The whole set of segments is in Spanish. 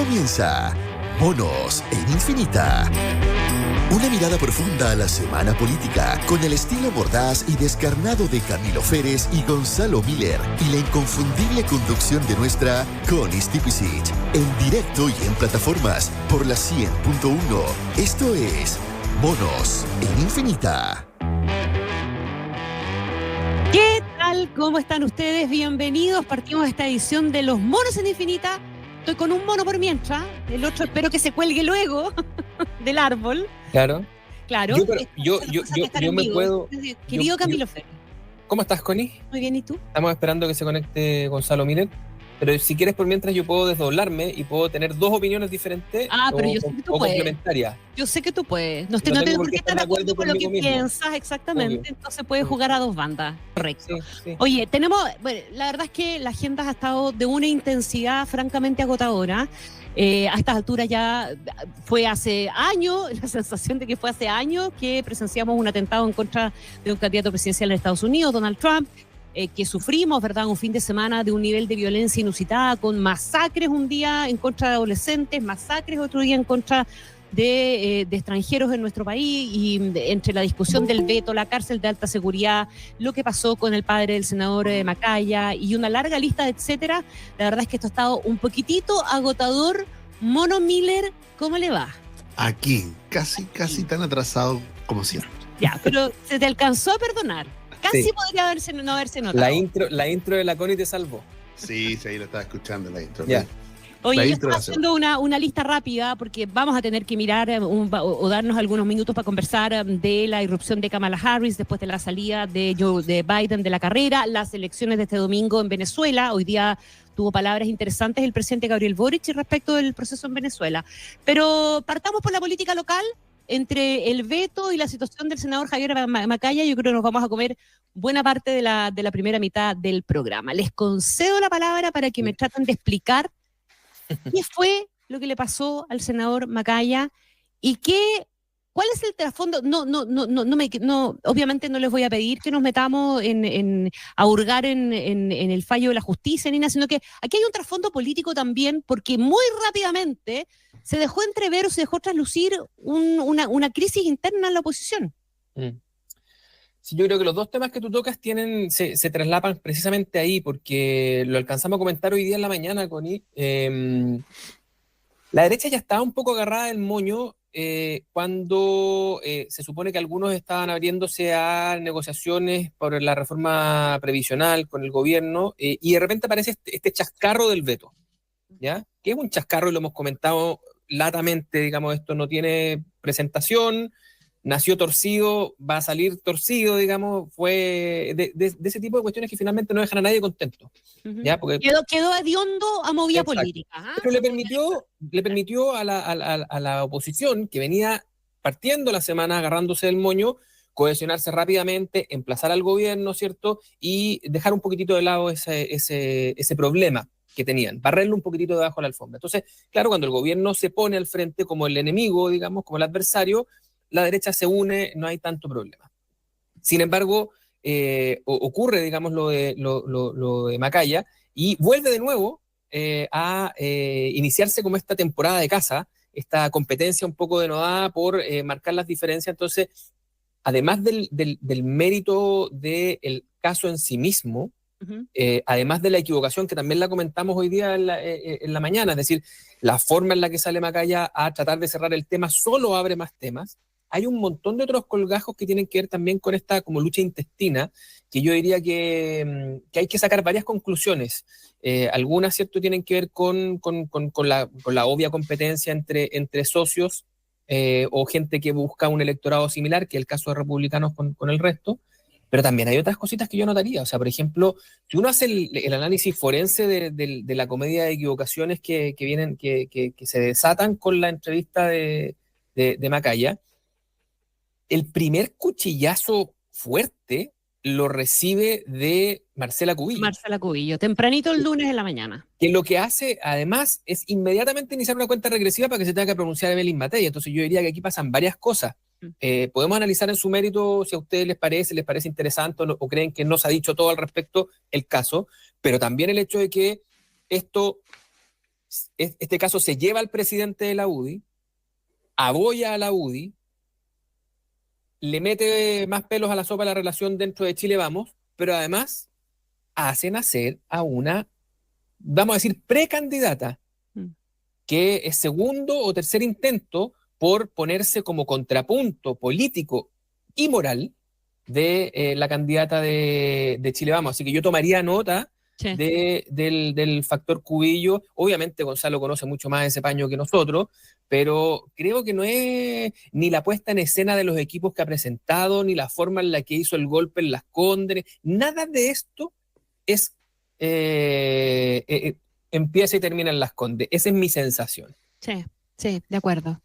Comienza Monos en Infinita. Una mirada profunda a la semana política con el estilo mordaz y descarnado de Camilo Férez y Gonzalo Miller y la inconfundible conducción de nuestra Connie Stipicic en directo y en plataformas por la 100.1. Esto es Monos en Infinita. ¿Qué tal? ¿Cómo están ustedes? Bienvenidos. Partimos esta edición de Los Monos en Infinita. Estoy con un mono por mientras. El otro espero que se cuelgue luego del árbol. Claro. Claro. Yo me puedo... Querido Camilo Férez. ¿Cómo estás, Connie? Muy bien, ¿y tú? Estamos esperando que se conecte Gonzalo Miller. Pero si quieres, por mientras yo puedo desdoblarme y puedo tener dos opiniones diferentes pero yo sé que tú o puedes. complementarias. Yo sé que tú puedes. No tengo tengo por por qué qué estar de acuerdo con lo que mismo. piensas, exactamente. Obvio. Entonces puedes jugar a dos bandas. Correcto. Sí. Oye, la verdad es que la agenda ha estado de una intensidad francamente agotadora. A estas alturas ya fue hace años, la sensación de que fue hace años que presenciamos un atentado en contra de un candidato presidencial en Estados Unidos, Donald Trump, que sufrimos, ¿verdad? Un fin de semana de un nivel de violencia inusitada, con masacres un día en contra de adolescentes, masacres otro día en contra de extranjeros en nuestro país, y entre la discusión del veto, la cárcel de alta seguridad, lo que pasó con el padre del senador Macaya y una larga lista de etcétera. La verdad es que esto ha estado un poquitito agotador. Mono Miller, ¿cómo le va? Aquí, casi tan atrasado como siempre. Ya, pero se te alcanzó a perdonar. Casi Sí. podría no haberse notado. La intro de la Connie te salvó. Sí, ahí lo estaba escuchando la intro. Ya. Oye, La yo intro estaba de la haciendo una lista rápida porque vamos a tener que mirar o darnos algunos minutos para conversar de la irrupción de Kamala Harris después de la salida de Biden de la carrera, las elecciones de este domingo en Venezuela. Hoy día tuvo palabras interesantes el presidente Gabriel Boric respecto del proceso en Venezuela. Pero partamos por la política local. Entre el veto y la situación del senador Javier Macaya, yo creo que nos vamos a comer buena parte de la primera mitad del programa. Les concedo la palabra para que me traten de explicar qué fue lo que le pasó al senador Macaya y cuál es el trasfondo. Obviamente no les voy a pedir que nos metamos a hurgar en el fallo de la justicia ni nada, sino que aquí hay un trasfondo político también, porque muy rápidamente se dejó entrever o se dejó traslucir una crisis interna en la oposición. Sí, yo creo que los dos temas que tú tocas se traslapan precisamente ahí, porque lo alcanzamos a comentar hoy día en la mañana, Connie. La derecha ya estaba un poco agarrada del moño cuando se supone que algunos estaban abriéndose a negociaciones por la reforma previsional con el gobierno, y de repente aparece este chascarro del veto, ¿ya? Que es un chascarro, y lo hemos comentado latamente, digamos, esto no tiene presentación, nació torcido, va a salir torcido, digamos, fue de ese tipo de cuestiones que finalmente no dejan a nadie contento. ¿Ya? Porque Quedó hediondo a movida exacto. política. Pero le permitió a la oposición, que venía partiendo la semana agarrándose del moño, cohesionarse rápidamente, emplazar al gobierno, ¿cierto? Y dejar un poquitito de lado ese problema que tenían, barrerlo un poquitito debajo de la alfombra. Entonces, claro, cuando el gobierno se pone al frente como el enemigo, digamos, como el adversario, la derecha se une, no hay tanto problema. Sin embargo, ocurre, digamos, lo de Macaya, y vuelve de nuevo a iniciarse como esta temporada de caza, esta competencia un poco denodada por marcar las diferencias. Entonces, además del mérito del caso en sí mismo, además de la equivocación, que también la comentamos hoy día en la mañana, es decir, la forma en la que sale Macaya a tratar de cerrar el tema solo abre más temas. Hay un montón de otros colgajos que tienen que ver también con esta como lucha intestina, que yo diría que hay que sacar varias conclusiones. Algunas, ¿cierto?, tienen que ver con la obvia competencia entre socios o gente que busca un electorado similar, que es el caso de republicanos con el resto. Pero también hay otras cositas que yo notaría. O sea, por ejemplo, si uno hace el análisis forense de la comedia de equivocaciones que se desatan con la entrevista de Macaya, el primer cuchillazo fuerte lo recibe de Marcela Cubillo. Tempranito el lunes en la mañana. Que lo que hace, además, es inmediatamente iniciar una cuenta regresiva para que se tenga que pronunciar Evelyn Matei. Entonces yo diría que aquí pasan varias cosas. Podemos analizar en su mérito si a ustedes les parece interesante o creen que no se ha dicho todo al respecto el caso, pero también el hecho de que esto este caso se lleva al presidente de la UDI, aboya a la UDI, le mete más pelos a la sopa de la relación dentro de Chile Vamos, pero además hace nacer a una, vamos a decir, precandidata, que es segundo o tercer intento por ponerse como contrapunto político y moral de la candidata de Chile Vamos. Así que yo tomaría nota del factor Cubillo. Obviamente Gonzalo conoce mucho más ese paño que nosotros, pero creo que no es ni la puesta en escena de los equipos que ha presentado, ni la forma en la que hizo el golpe en Las Condes, nada de esto es empieza y termina en Las Condes. Esa es mi sensación. Sí, de acuerdo.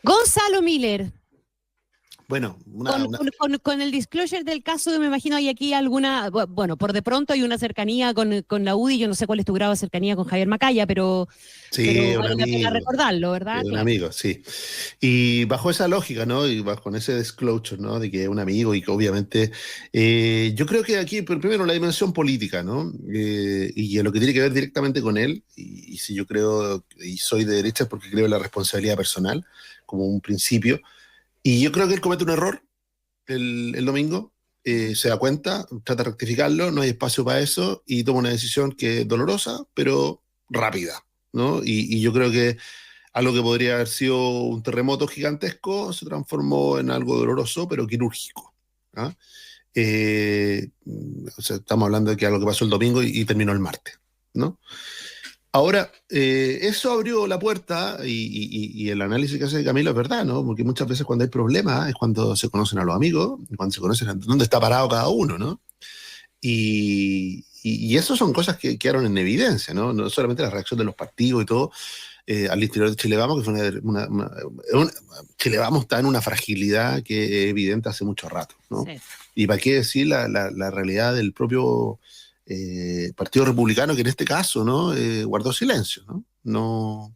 Gonzalo Miller. Bueno, con el disclosure del caso, me imagino hay aquí alguna, bueno, por de pronto hay una cercanía con la UDI, yo no sé cuál es tu grado de cercanía con Javier Macaya, pero vale la pena recordarlo, ¿verdad? Un amigo, sí. Y bajo esa lógica, ¿no? Y bajo ese disclosure, ¿no? De que es un amigo y que obviamente, yo creo que aquí, primero, la dimensión política, ¿no? Y lo que tiene que ver directamente con él, y si yo creo, y soy de derecha es porque creo en la responsabilidad personal, como un principio. Y yo creo que él comete un error el domingo, se da cuenta, trata de rectificarlo, no hay espacio para eso y toma una decisión que es dolorosa, pero rápida, ¿no? Y yo creo que algo que podría haber sido un terremoto gigantesco se transformó en algo doloroso, pero quirúrgico, ¿ah? O sea, estamos hablando de que algo que pasó el domingo y terminó el martes, ¿no? Ahora, eso abrió la puerta y el análisis que hace Camilo es verdad, ¿no? Porque muchas veces cuando hay problemas es cuando se conocen a los amigos, cuando se conocen dónde está parado cada uno, ¿no? Y eso son cosas que quedaron en evidencia, ¿no? No solamente la reacción de los partidos y todo al interior de Chile Vamos, que fue Chile Vamos está en una fragilidad que es evidente hace mucho rato, ¿no? Sí. Y para qué decir la realidad del propio Partido Republicano, que en este caso, ¿no? Guardó silencio, ¿no?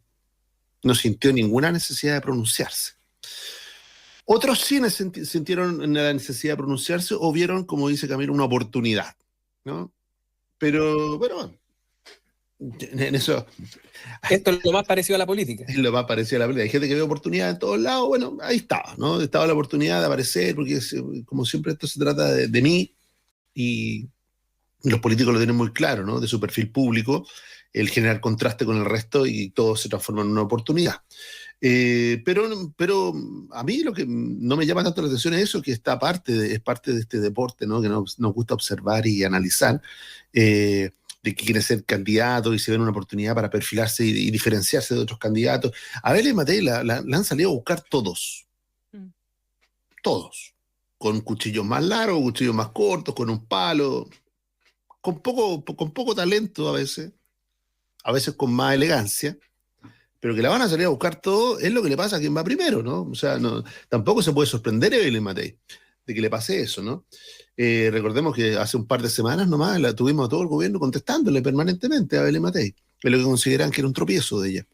No sintió ninguna necesidad de pronunciarse. Otros sí sintieron la necesidad de pronunciarse o vieron, como dice Camilo, una oportunidad, ¿no? Pero, bueno, en eso... Esto es lo más parecido a la política. Es lo más parecido a la política. Hay gente que ve oportunidad en todos lados, bueno, ahí estaba, ¿no? Estaba la oportunidad de aparecer, porque como siempre esto se trata de mí y... Los políticos lo tienen muy claro, ¿no? De su perfil público, el generar contraste con el resto y todo se transforma en una oportunidad. Pero a mí lo que no me llama tanto la atención es eso, que es parte de este deporte, ¿no? Que nos gusta observar y analizar, de que quiere ser candidato y se ven una oportunidad para perfilarse y diferenciarse de otros candidatos. A Belén Matei la han salido a buscar todos. Todos. Con cuchillos más largos, cuchillos más cortos, con un palo... Con poco talento a veces con más elegancia, pero que la van a salir a buscar todo, es lo que le pasa a quien va primero, ¿no? O sea, tampoco se puede sorprender a Belén Matei de que le pase eso, ¿no? Recordemos que hace un par de semanas nomás tuvimos a todo el gobierno contestándole permanentemente a Belén Matei, es lo que consideran que era un tropiezo de ella.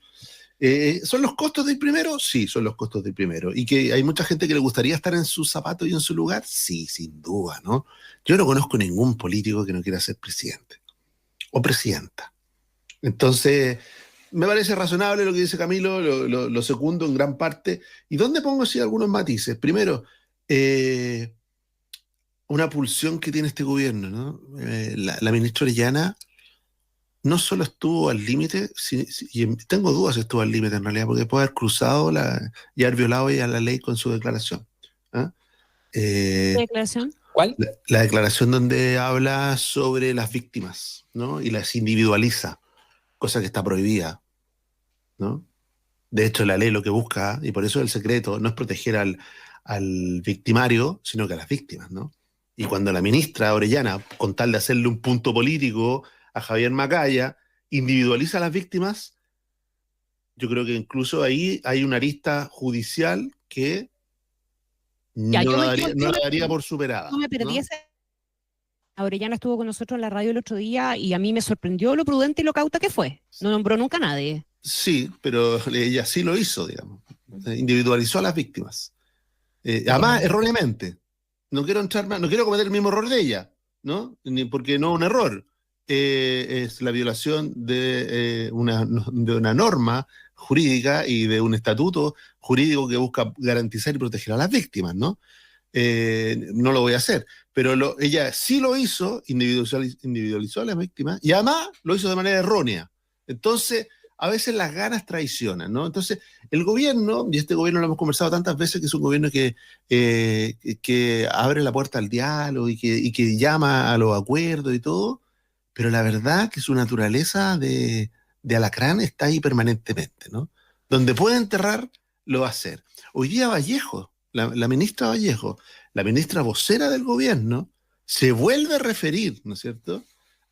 ¿Son los costos del primero? Sí, son los costos del primero. ¿Y que hay mucha gente que le gustaría estar en sus zapatos y en su lugar? Sí, sin duda, ¿no? Yo no conozco ningún político que no quiera ser presidente o presidenta. Entonces, me parece razonable lo que dice Camilo, lo segundo en gran parte. ¿Y dónde pongo así algunos matices? Primero, una pulsión que tiene este gobierno, ¿no? La ministra Orellana no solo estuvo al límite, y tengo dudas si estuvo al límite en realidad, porque puede haber cruzado y haber violado ya la ley con su declaración. ¿Ah? ¿Qué declaración? ¿Cuál? La declaración donde habla sobre las víctimas, ¿no? Y las individualiza, cosa que está prohibida, ¿no? De hecho, la ley lo que busca, y por eso el secreto, no es proteger al victimario, sino que a las víctimas, ¿no? Y cuando la ministra Orellana, con tal de hacerle un punto político a Javier Macaya, individualiza a las víctimas, yo creo que incluso ahí hay una arista judicial que no la daría por superada. No me perdí ese. Orellana estuvo con nosotros en la radio el otro día y a mí me sorprendió lo prudente y lo cauta que fue. No nombró nunca a nadie. Sí, pero ella sí lo hizo, digamos. Individualizó a las víctimas. Además, erróneamente. No quiero cometer el mismo error de ella, ¿no? Porque no es un error. es la violación de una norma jurídica y de un estatuto jurídico que busca garantizar y proteger a las víctimas, ¿no? No lo voy a hacer, pero ella sí lo hizo, individualizó a las víctimas y además lo hizo de manera errónea. Entonces, a veces las ganas traicionan, ¿no? Entonces, el gobierno, y este gobierno lo hemos conversado tantas veces, que es un gobierno que abre la puerta al diálogo y que llama a los acuerdos y todo, pero la verdad que su naturaleza de alacrán está ahí permanentemente, ¿no? Donde puede enterrar, lo va a hacer. Hoy día Vallejo, la ministra Vallejo, la ministra vocera del gobierno, se vuelve a referir, ¿no es cierto?,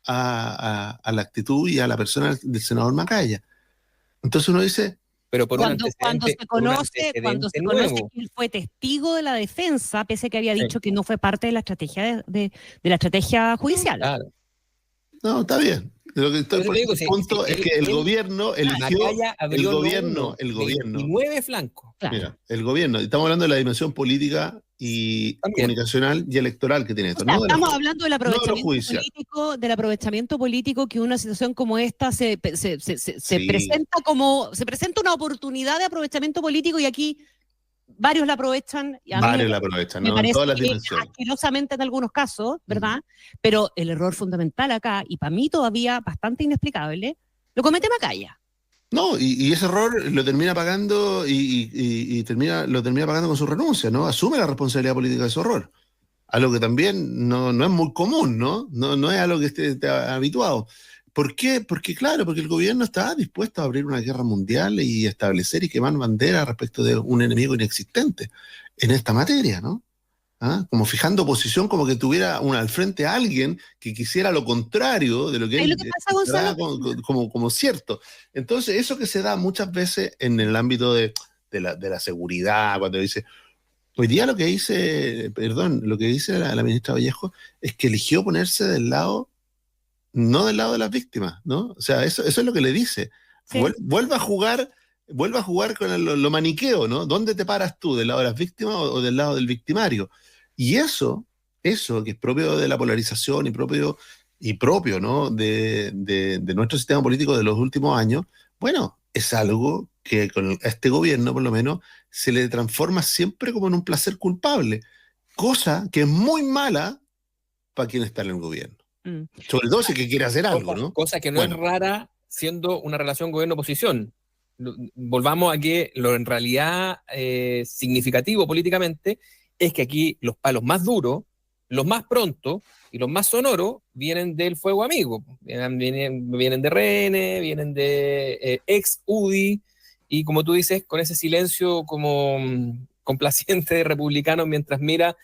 a la actitud y a la persona del senador Macaya. Entonces uno dice... Pero por cuando se conoce nuevo. que él fue testigo de la defensa, pese a que había dicho que no fue parte de la estrategia de la estrategia judicial. Claro. No, está bien. Lo que estoy por el punto es que el gobierno eligió el gobierno. 29 flancos. Claro. Mira, el gobierno, estamos hablando de la dimensión política y También. comunicacional y electoral que tiene esto. O sea, ¿no? estamos hablando del judicial. aprovechamiento político que una situación como esta se Sí. presenta una oportunidad de aprovechamiento político y aquí varios la aprovechan. Y a mí Varios la aprovechan, me ¿no? En parece todas las que dimensiones. asquerosamente en algunos casos, ¿verdad? Pero el error fundamental acá, y para mí todavía bastante inexplicable, lo comete Macaya. No, y ese error lo termina pagando y lo termina pagando con su renuncia, ¿no? Asume la responsabilidad política de su error. Algo que también no es muy común, ¿no? No es algo que esté habituado. ¿Por qué? Porque el gobierno está dispuesto a abrir una guerra mundial y establecer y quemar banderas respecto de un enemigo inexistente en esta materia, ¿no? ¿Ah? Como fijando posición, como que tuviera al frente a alguien que quisiera lo contrario de lo que Es él lo que pasa, Gonzalo. como cierto. Entonces, eso que se da muchas veces en el ámbito de la seguridad, cuando dice, hoy día lo que dice la ministra Vallejo es que eligió ponerse no del lado de las víctimas, ¿no? O sea, eso es lo que le dice. Sí. Vuelve a jugar con lo maniqueo, ¿no? ¿Dónde te paras tú? ¿Del lado de las víctimas o del lado del victimario? Y eso que es propio de la polarización y propio, ¿no? de nuestro sistema político de los últimos años, bueno, es algo que con este gobierno, por lo menos, se le transforma siempre como en un placer culpable, cosa que es muy mala para quien está en el gobierno. Sobre todo si que quiere hacer algo, ¿no? Cosa que no es rara siendo una relación gobierno-oposición. Volvamos a que lo en realidad significativo políticamente es que aquí los palos más duros, los más prontos y los más sonoros vienen del fuego amigo. Vienen de RN, vienen de ex UDI, y como tú dices, con ese silencio como complaciente de republicanos mientras mira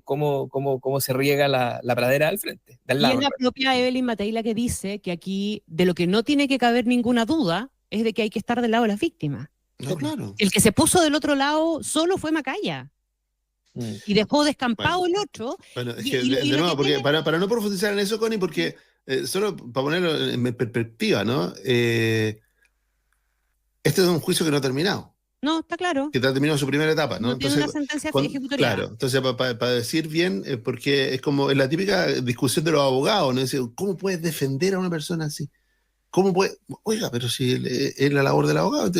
cómo se riega la pradera al frente. Del lado, y es la propia Evelyn Matei la que dice que aquí de lo que no tiene que caber ninguna duda es de que hay que estar del lado de las víctimas. No, claro. El que se puso del otro lado solo fue Macaya. Y dejó descampado el otro. Bueno, es que de nuevo, porque para no profundizar en eso, Connie, porque solo para ponerlo en perspectiva, ¿no? Este es un juicio que no ha terminado. No, está claro. Que ha terminado su primera etapa, ¿no? No tiene una sentencia ejecutoriada. Claro, entonces para decir bien, porque es como en la típica discusión de los abogados, ¿no? Dice, ¿cómo puedes defender a una persona así? ¿Cómo puede? Oiga, pero si es la labor del abogado,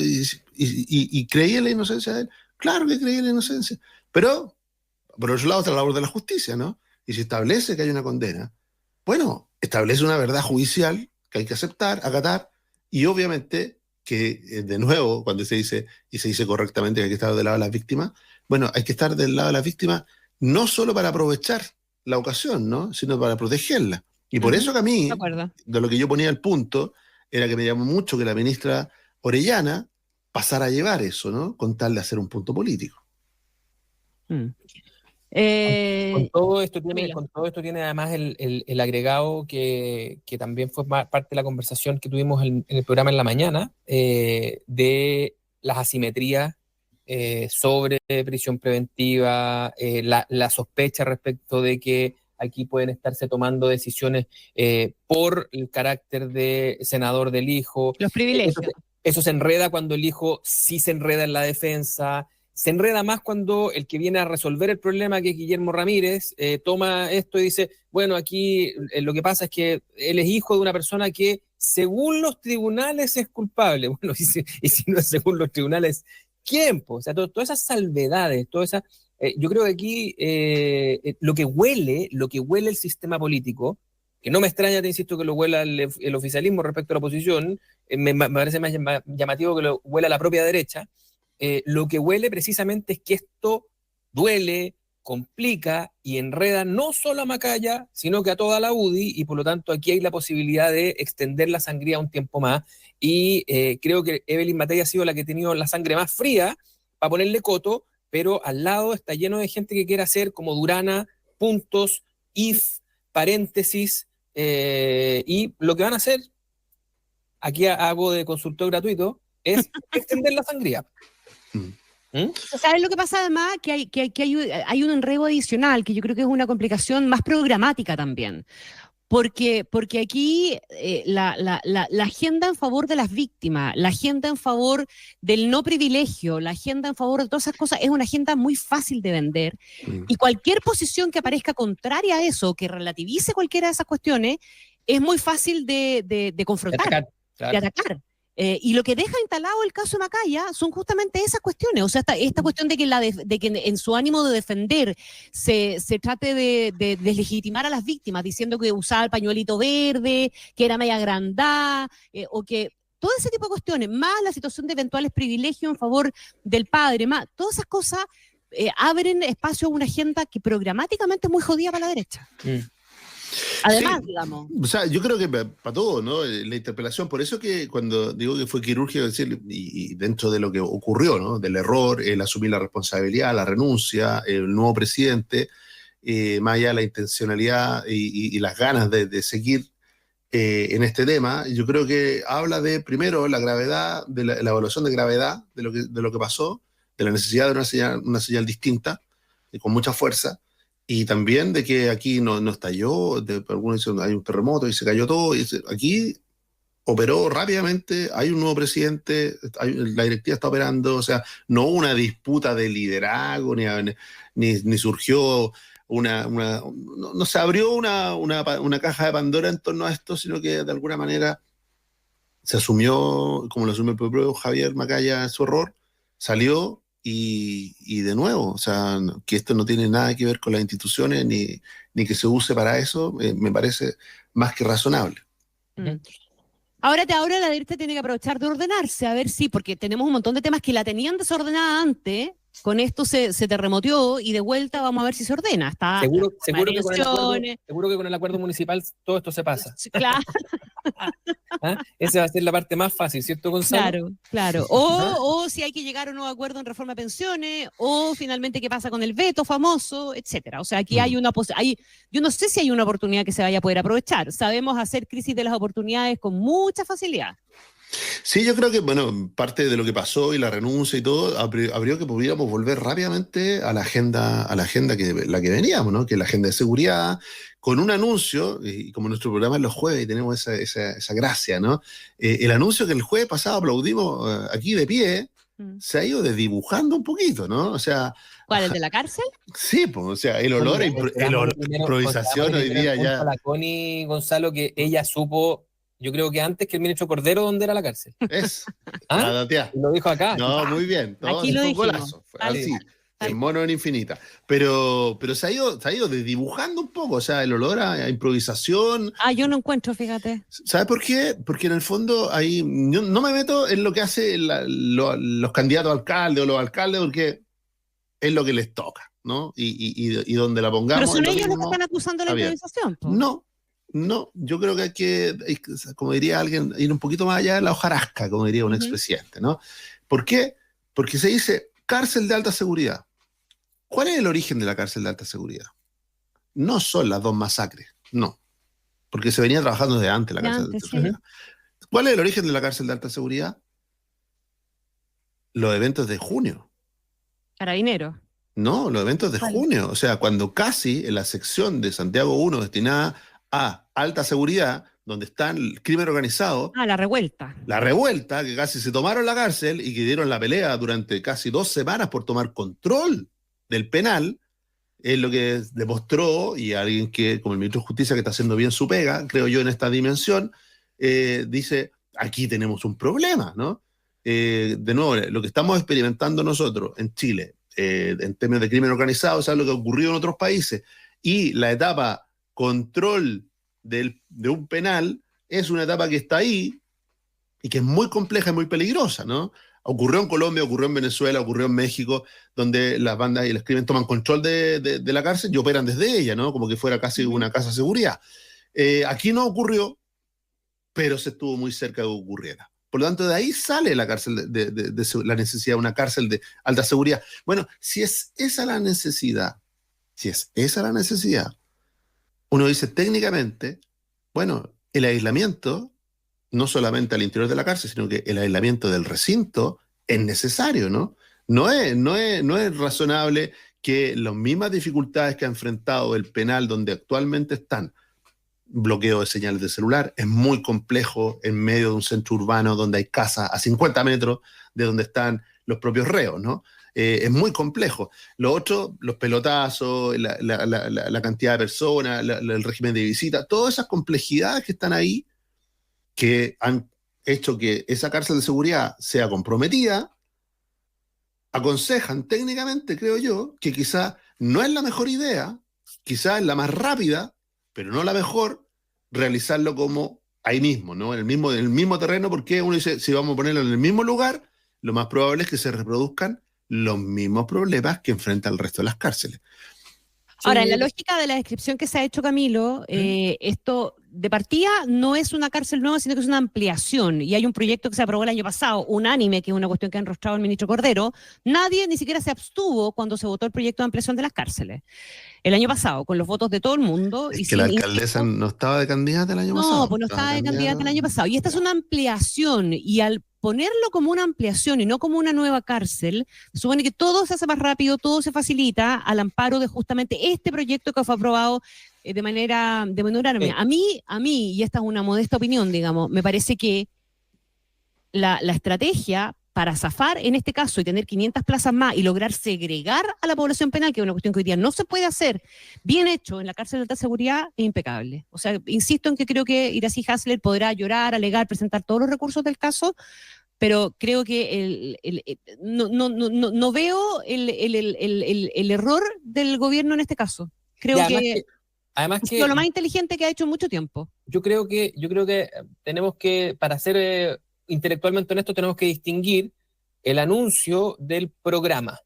y creía en la inocencia de él. Claro que creía en la inocencia. Pero, por otro lado, está la labor de la justicia, ¿no? Y si establece que hay una condena, bueno, establece una verdad judicial que hay que aceptar, acatar, y obviamente que, de nuevo, cuando se dice, y se dice correctamente que hay que estar del lado de las víctimas, bueno, hay que estar del lado de las víctimas no solo para aprovechar la ocasión, ¿no? Sino para protegerla. Y por eso que a mí, de lo que yo ponía el punto, era que me llamó mucho que la ministra Orellana pasara a llevar eso, ¿no? Con tal de hacer un punto político. Con todo esto tiene además el agregado que también fue parte de la conversación que tuvimos en el programa en la mañana, de las asimetrías sobre prisión preventiva, la sospecha respecto de que aquí pueden estarse tomando decisiones por el carácter de senador del hijo. Los privilegios. Eso se enreda cuando el hijo sí se enreda en la defensa. se enreda más cuando el que viene a resolver el problema, que es Guillermo Ramírez, toma esto y dice, bueno, aquí lo que pasa es que él es hijo de una persona que según los tribunales es culpable. Bueno, y si no es según los tribunales, ¿quién? O sea, todas esas salvedades, todas esas... yo creo que aquí lo que huele el sistema político, que no me extraña, te insisto, que lo huela el oficialismo respecto a la oposición, me parece más llamativo que lo huela la propia derecha. Lo que huele precisamente es que esto duele, complica y enreda no solo a Macaya, sino que a toda la UDI, y por lo tanto aquí hay la posibilidad de extender la sangría un tiempo más, y creo que Evelyn Matei ha sido la que ha tenido la sangre más fría para ponerle coto, pero al lado está lleno de gente que quiere hacer como Durana, puntos, if, paréntesis, y lo que van a hacer, aquí hago de consultor gratuito, es extender la sangría. ¿Sabes lo que pasa además? Que hay un enredo adicional, que yo creo que es una complicación más programática también. Porque aquí la agenda en favor de las víctimas, la agenda en favor del no privilegio, la agenda en favor de todas esas cosas, es una agenda muy fácil de vender. Y cualquier posición que aparezca contraria a eso, que relativice cualquiera de esas cuestiones, es muy fácil de confrontar, de atacar. Y lo que deja instalado el caso de Macaya son justamente esas cuestiones, o sea, esta cuestión de que en su ánimo de defender se trate de deslegitimar a las víctimas, diciendo que usaba el pañuelito verde, que era media agrandada, o que todo ese tipo de cuestiones, más la situación de eventuales privilegios en favor del padre, más todas esas cosas abren espacio a una agenda que programáticamente es muy jodida para la derecha. Además, sí, digamos. O sea, yo creo que para todo, ¿no? La interpelación, por eso que cuando digo que fue quirúrgico, decir, y dentro de lo que ocurrió, ¿no? Del error, el asumir la responsabilidad, la renuncia, el nuevo presidente, más allá de la intencionalidad y las ganas de seguir en este tema, yo creo que habla de, primero, la gravedad, de la evaluación de gravedad de lo que pasó, de la necesidad de una señal distinta, con mucha fuerza. Y también de que aquí no estalló, algunos dicen hay un terremoto y se cayó todo. Aquí operó rápidamente, hay un nuevo presidente, la directiva está operando, o sea, no hubo una disputa de liderazgo, ni surgió no se abrió una caja de Pandora en torno a esto, sino que de alguna manera se asumió, como lo asumió el propio Javier Macaya, su error, salió. Y de nuevo, o sea, que esto no tiene nada que ver con las instituciones ni que se use para eso, me parece más que razonable. Ahora la derecha tiene que aprovechar de ordenarse, a ver si, porque tenemos un montón de temas que la tenían desordenada antes, con esto se terremoteó y de vuelta vamos a ver si se ordena. Seguro que con el acuerdo municipal todo esto se pasa. Claro. ¿Ah? Esa va a ser la parte más fácil, ¿cierto, Gonzalo? Claro. O si hay que llegar a un nuevo acuerdo en reforma de pensiones, o finalmente qué pasa con el veto famoso, etcétera. O sea, aquí hay yo no sé si hay una oportunidad que se vaya a poder aprovechar. Sabemos hacer crisis de las oportunidades con mucha facilidad. Sí, yo creo que, bueno, parte de lo que pasó y la renuncia y todo, abrió que pudiéramos volver rápidamente a la agenda la que veníamos, ¿no? Que es la agenda de seguridad, con un anuncio, y como nuestro programa es los jueves y tenemos esa gracia, ¿no? El anuncio que el jueves pasado aplaudimos aquí de pie, se ha ido desdibujando un poquito, ¿no? O sea... ¿Cuál, el de la cárcel? Sí, pues, o sea, el olor a improvisación hoy día ya... A la Connie, Gonzalo, que ella supo... Yo creo que antes que el ministro Cordero, ¿dónde era la cárcel? Lo dijo acá. No, muy bien. Aquí lo dijimos. Golazo. Así, el mono en infinita. Pero se ha ido desdibujando un poco, o sea, el olor a improvisación. Yo no encuentro, fíjate. ¿Sabes por qué? Porque en el fondo ahí no me meto en lo que hacen los candidatos a alcalde o los alcaldes, porque es lo que les toca, ¿no? Y donde la pongamos. Pero son ellos los que están acusando la improvisación. No, yo creo que hay que, como diría alguien, ir un poquito más allá de la hojarasca, como diría un expresidente, ¿no? ¿Por qué? Porque se dice cárcel de alta seguridad. ¿Cuál es el origen de la cárcel de alta seguridad? No son las dos masacres, no. Porque se venía trabajando desde antes la cárcel de alta seguridad. ¿Cuál es el origen de la cárcel de alta seguridad? Los eventos de junio. Carabineros. No, los eventos de junio. O sea, cuando casi en la sección de Santiago 1 destinada a alta seguridad, donde están el crimen organizado, La revuelta. la revuelta, que casi se tomaron la cárcel y que dieron la pelea durante casi 2 semanas por tomar control del penal, es lo que demostró, y alguien que, como el ministro de Justicia, que está haciendo bien su pega, creo yo, en esta dimensión, dice, aquí tenemos un problema, ¿no? De nuevo, lo que estamos experimentando nosotros en Chile, en términos de crimen organizado, es lo que ha ocurrido en otros países, y la etapa control de un penal es una etapa que está ahí y que es muy compleja y muy peligrosa, ¿no? Ocurrió en Colombia, ocurrió en Venezuela, ocurrió en México, donde las bandas y los crímenes toman control de la cárcel y operan desde ella, ¿no? Como que fuera casi una casa de seguridad. Aquí no ocurrió, pero se estuvo muy cerca de que ocurriera. Por lo tanto, de ahí sale la cárcel de la necesidad de una cárcel de alta seguridad. Bueno, si es esa la necesidad, uno dice técnicamente, bueno, el aislamiento, no solamente al interior de la cárcel, sino que el aislamiento del recinto es necesario, ¿no? No es razonable que las mismas dificultades que ha enfrentado el penal donde actualmente están, bloqueo de señales de celular, es muy complejo en medio de un centro urbano donde hay casas a 50 metros de donde están los propios reos, ¿no? Es muy complejo. Lo otro, los pelotazos, la cantidad de personas, el régimen de visita, todas esas complejidades que están ahí, que han hecho que esa cárcel de seguridad sea comprometida, aconsejan técnicamente, creo yo, que quizá no es la mejor idea, quizá es la más rápida, pero no la mejor, realizarlo como ahí mismo, ¿no? En el mismo terreno, porque uno dice, si vamos a ponerlo en el mismo lugar, lo más probable es que se reproduzcan los mismos problemas que enfrenta el resto de las cárceles. Ahora, en la lógica de la descripción que se ha hecho, Camilo, esto de partida no es una cárcel nueva, sino que es una ampliación. Y hay un proyecto que se aprobó el año pasado, unánime, que es una cuestión que ha enrostrado el ministro Cordero. Nadie ni siquiera se abstuvo cuando se votó el proyecto de ampliación de las cárceles. El año pasado, con los votos de todo el mundo. Es que la alcaldesa no estaba de candidata el año pasado. No, pues no estaba de candidata el año pasado. Y esta es una ampliación, y al ponerlo como una ampliación y no como una nueva cárcel, supone que todo se hace más rápido, todo se facilita al amparo de justamente este proyecto que fue aprobado de manera unánime. A mí, y esta es una modesta opinión, digamos, me parece que la estrategia para zafar en este caso y tener 500 plazas más y lograr segregar a la población penal, que es una cuestión que hoy día no se puede hacer bien hecho en la cárcel de alta seguridad, es impecable. O sea, insisto en que creo que Iracy Hasler podrá llorar, alegar, presentar todos los recursos del caso, pero creo que no veo el error del gobierno en este caso. Creo que además ha sido lo más inteligente que ha hecho en mucho tiempo. Yo creo que tenemos que, para ser intelectualmente honestos, tenemos que distinguir el anuncio del programa.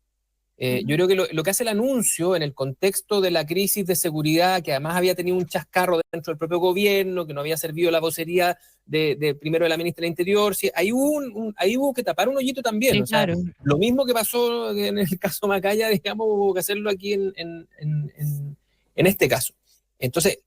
Yo creo que lo que hace el anuncio en el contexto de la crisis de seguridad, que además había tenido un chascarro dentro del propio gobierno, que no había servido la vocería primero de la ministra del Interior, sí, ahí hubo que tapar un hoyito también. Sí, o sea, claro. lo mismo que pasó en el caso Macaya, digamos, hubo que hacerlo aquí en este caso. Entonces,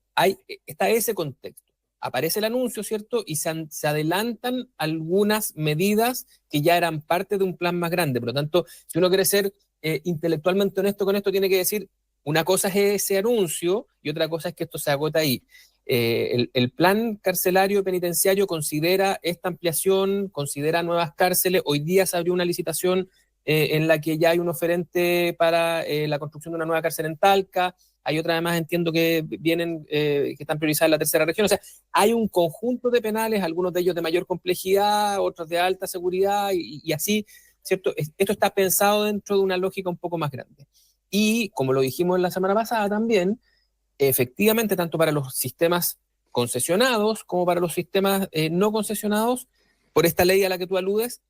está ese contexto. Aparece el anuncio, ¿cierto? Y se adelantan algunas medidas que ya eran parte de un plan más grande. Por lo tanto, si uno quiere ser intelectualmente honesto con esto, tiene que decir, una cosa es ese anuncio y otra cosa es que esto se agota ahí. El plan carcelario penitenciario considera esta ampliación, considera nuevas cárceles. Hoy día se abrió una licitación en la que ya hay un oferente para la construcción de una nueva cárcel en Talca. Hay otra, además, entiendo que vienen, que están priorizadas en la tercera región. O sea, hay un conjunto de penales, algunos de ellos de mayor complejidad, otros de alta seguridad y así, ¿cierto? Esto está pensado dentro de una lógica un poco más grande. Y, como lo dijimos la semana pasada también, efectivamente, tanto para los sistemas concesionados como para los sistemas no concesionados, por esta ley a la que tú aludes,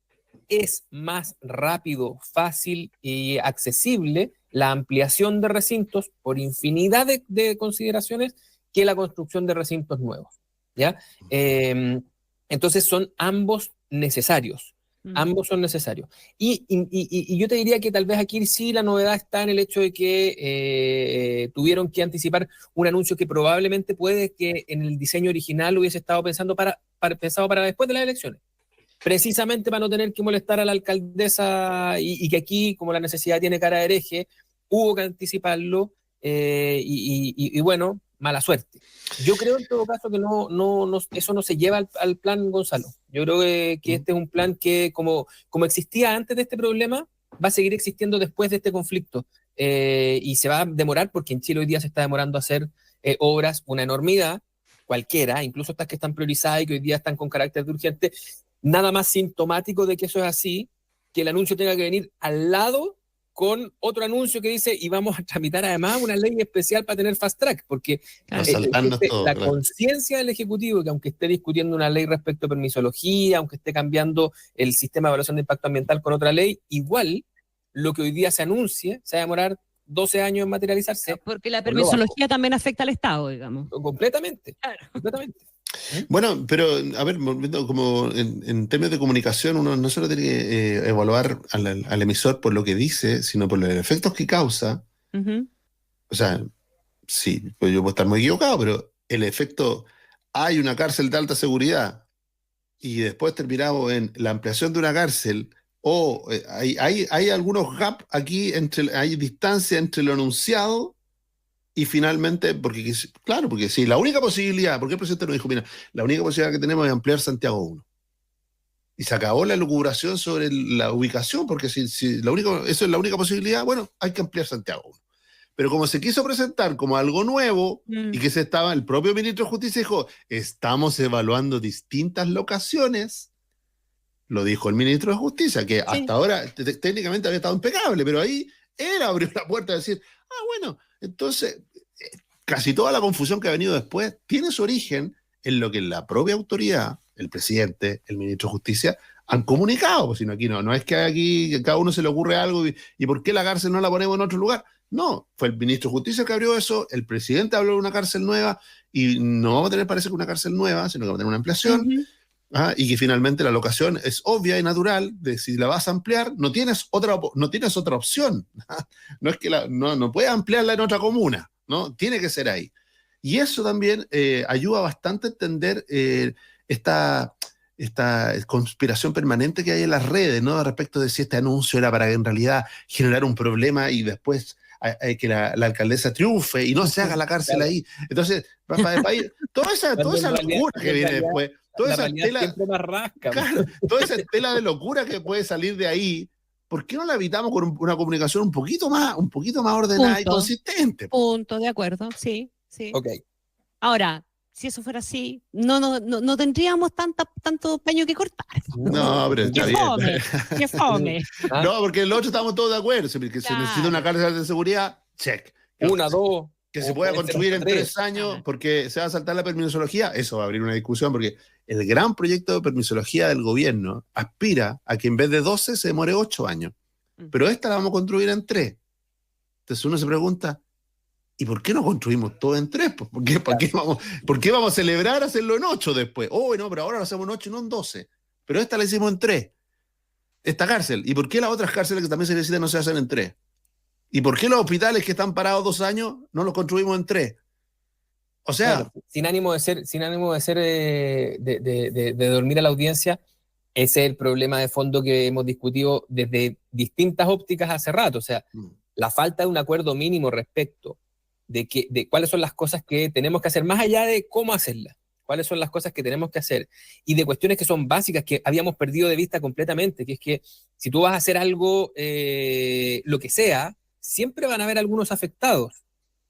es más rápido, fácil y accesible la ampliación de recintos por infinidad de consideraciones que la construcción de recintos nuevos, ¿ya? Entonces son ambos necesarios. Ambos son necesarios. Y yo te diría que tal vez aquí sí la novedad está en el hecho de que tuvieron que anticipar un anuncio que probablemente puede que en el diseño original hubiese estado pensado para después de las elecciones. Precisamente para no tener que molestar a la alcaldesa y que aquí, como la necesidad tiene cara de hereje, hubo que anticiparlo y bueno, mala suerte. Yo creo en todo caso que eso no se lleva al plan, Gonzalo. Yo creo que este es un plan que, como existía antes de este problema, va a seguir existiendo después de este conflicto. Y se va a demorar, porque en Chile hoy día se está demorando hacer obras, una enormidad, cualquiera, incluso estas que están priorizadas y que hoy día están con carácter de urgente. Nada más sintomático de que eso es así, que el anuncio tenga que venir al lado con otro anuncio que dice, y vamos a tramitar además una ley especial para tener fast track, porque la conciencia del Ejecutivo, que aunque esté discutiendo una ley respecto a permisología, aunque esté cambiando el sistema de evaluación de impacto ambiental con otra ley, igual lo que hoy día se anuncie se va a demorar 12 años en materializarse. Porque la permisología también afecta al Estado, digamos. Completamente, claro. Completamente. Bueno, pero a ver, volviendo como en términos de comunicación, uno no solo tiene que evaluar al emisor por lo que dice, sino por los efectos que causa. Uh-huh. O sea, sí, pues yo puedo estar muy equivocado, pero el efecto, hay una cárcel de alta seguridad y después terminamos en la ampliación de una cárcel, o hay algunos gaps aquí, hay distancia entre lo anunciado y finalmente, porque sí, la única posibilidad, porque el presidente nos dijo, mira, la única posibilidad que tenemos es ampliar Santiago 1. Y se acabó la elucubración sobre la ubicación, porque si eso es la única posibilidad, bueno, hay que ampliar Santiago 1. Pero como se quiso presentar como algo nuevo, y que el propio ministro de Justicia dijo, estamos evaluando distintas locaciones, lo dijo el ministro de Justicia, que hasta ahora técnicamente había estado impecable, pero ahí él abrió la puerta a decir, bueno, entonces casi toda la confusión que ha venido después tiene su origen en lo que la propia autoridad, el presidente, el ministro de Justicia, han comunicado, pues, sino aquí no es que aquí a cada uno se le ocurre algo y ¿por qué la cárcel no la ponemos en otro lugar? No, fue el ministro de Justicia que abrió eso, el presidente habló de una cárcel nueva y no vamos a tener, parece que una cárcel nueva, sino que vamos a tener una ampliación. Uh-huh. Y que finalmente la locación es obvia y natural, de si la vas a ampliar, no tienes otra opción. No es que no puedes ampliarla en otra comuna, ¿no? Tiene que ser ahí. Y eso también ayuda bastante a entender esta conspiración permanente que hay en las redes, ¿no? Respecto de si este anuncio era para en realidad generar un problema y después que la alcaldesa triunfe y no se haga la cárcel ahí. Entonces, toda esa locura que viene después, toda esa tela de locura que puede salir de ahí, ¿por qué no la evitamos con una comunicación un poquito más ordenada y consistente? Punto, de acuerdo, sí. Okay. Ahora, si eso fuera así, no tendríamos tanto paño que cortar. No, pero está bien. ¡Qué fome! No, porque el otro estamos todos de acuerdo. Que se necesita una cárcel de seguridad, check. 1, 2. Que se pueda construir en 3 años porque se va a saltar la permisología, eso va a abrir una discusión, porque el gran proyecto de permisología del gobierno aspira a que en vez de 12 se demore 8 años. Pero esta la vamos a construir en 3. Entonces uno se pregunta, ¿y por qué no construimos todo en 3? ¿Por qué vamos a celebrar hacerlo en 8 después? No, pero ahora lo hacemos en 8 y no en 12. Pero esta la hicimos en 3. Esta cárcel. ¿Y por qué las otras cárceles que también se necesitan no se hacen en 3? ¿Y por qué los hospitales que están parados 2 años no los construimos en 3? O sea... Claro, sin ánimo de dormir a la audiencia, ese es el problema de fondo que hemos discutido desde distintas ópticas hace rato. O sea, la falta de un acuerdo mínimo respecto de cuáles son las cosas que tenemos que hacer, más allá de cómo hacerlas, cuáles son las cosas que tenemos que hacer, y de cuestiones que son básicas, que habíamos perdido de vista completamente, que es que si tú vas a hacer algo, lo que sea, siempre van a haber algunos afectados.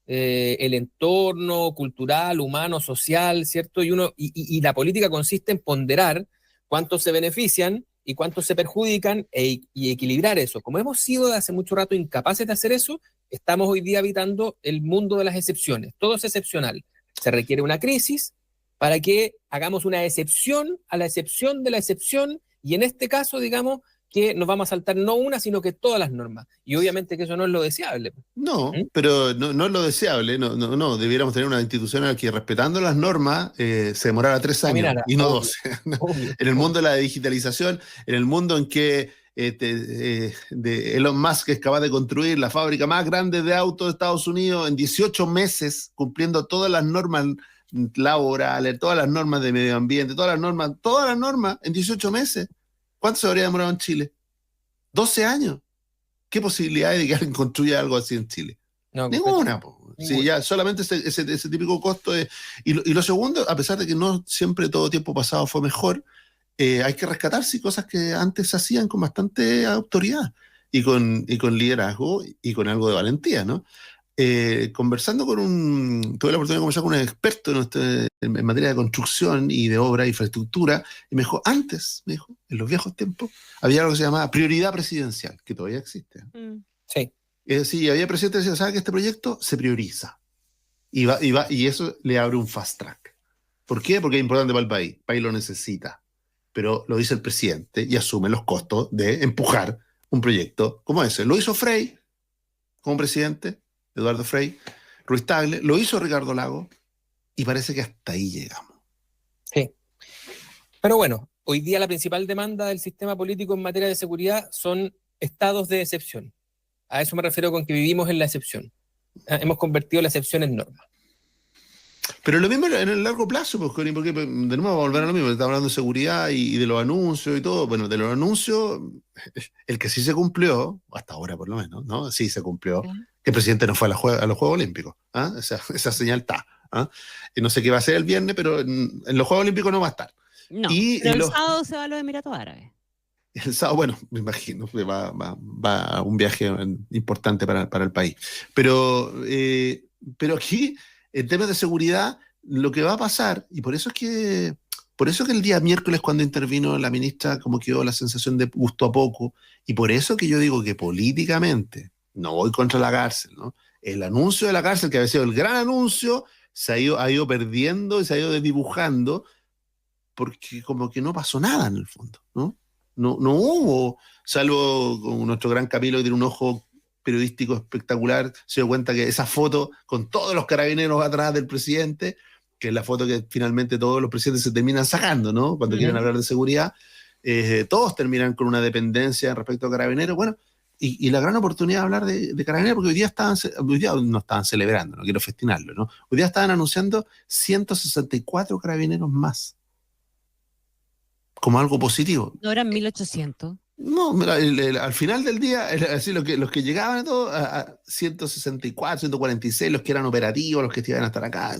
El entorno cultural, humano, social, ¿cierto? Y la política consiste en ponderar cuántos se benefician y cuántos se perjudican y equilibrar eso. Como hemos sido de hace mucho rato incapaces de hacer eso, estamos hoy día habitando el mundo de las excepciones. Todo es excepcional. Se requiere una crisis para que hagamos una excepción a la excepción de la excepción, y en este caso, digamos, que nos vamos a saltar no una, sino que todas las normas. Y obviamente que eso no es lo deseable. No, pero no es lo deseable. No, debiéramos tener una institución en la que, respetando las normas, se demorara 3 años y no 12. En el mundo de la digitalización, en el mundo en que de Elon Musk es capaz de construir la fábrica más grande de autos de Estados Unidos en 18 meses, cumpliendo todas las normas laborales, todas las normas de medio ambiente, todas las normas en 18 meses. ¿Cuánto se habría demorado en Chile? 12 años. ¿Qué posibilidad hay de que alguien construya algo así en Chile? No, ninguna. Sí, ya solamente ese típico costo. Y lo segundo, a pesar de que no siempre todo tiempo pasado fue mejor, hay que rescatar sí, cosas que antes se hacían con bastante autoridad y con liderazgo y con algo de valentía, ¿no? Conversando tuve la oportunidad de conversar con un experto en materia de construcción y de obra, infraestructura, y me dijo, antes, en los viejos tiempos, había algo que se llamaba prioridad presidencial, que todavía existe. Sí. Es decir, había presidentes que decían, ¿sabe que este proyecto se prioriza? Y eso le abre un fast track. ¿Por qué? Porque es importante para el país. El país lo necesita. Pero lo dice el presidente y asume los costos de empujar un proyecto como ese. Lo hizo Frei como presidente, Eduardo Frei, Ruiz Tagle, lo hizo Ricardo Lagos, y parece que hasta ahí llegamos. Sí. Pero bueno, hoy día la principal demanda del sistema político en materia de seguridad son estados de excepción. A eso me refiero con que vivimos en la excepción. Hemos convertido la excepción en norma. Pero lo mismo en el largo plazo, porque de nuevo vamos a volver a lo mismo, estamos hablando de seguridad y de los anuncios y todo. Bueno, de los anuncios, el que sí se cumplió, hasta ahora por lo menos, ¿no? Sí se cumplió, que el presidente no fue a los Juegos Olímpicos. ¿Ah? Esa señal está. ¿Ah? Y no sé qué va a ser el viernes, pero en los Juegos Olímpicos no va a estar. No, pero el sábado se va a los Emiratos Árabes. El sábado, bueno, me imagino que va a un viaje importante para el país. Pero aquí, en temas de seguridad, lo que va a pasar, y por eso que el día miércoles cuando intervino la ministra como quedó la sensación de gusto a poco, y por eso que yo digo que políticamente, no voy contra la cárcel, ¿no? El anuncio de la cárcel, que había sido el gran anuncio, ha ido perdiendo y se ha ido desdibujando, porque como que no pasó nada en el fondo, ¿no? No hubo, salvo con nuestro gran Camilo que tiene un ojo periodístico espectacular, se dio cuenta que esa foto con todos los carabineros atrás del presidente, que es la foto que finalmente todos los presidentes se terminan sacando, ¿no? Cuando quieren hablar de seguridad, todos terminan con una dependencia respecto a carabineros. Bueno, y la gran oportunidad de hablar de carabineros, porque hoy día no estaban celebrando, no quiero festinarlo, ¿no? Hoy día estaban anunciando 164 carabineros más. Como algo positivo. No eran 1800. No, mira, al final del día, así los que llegaban a todo, a 164, 146, los que eran operativos, los que iban a estar acá.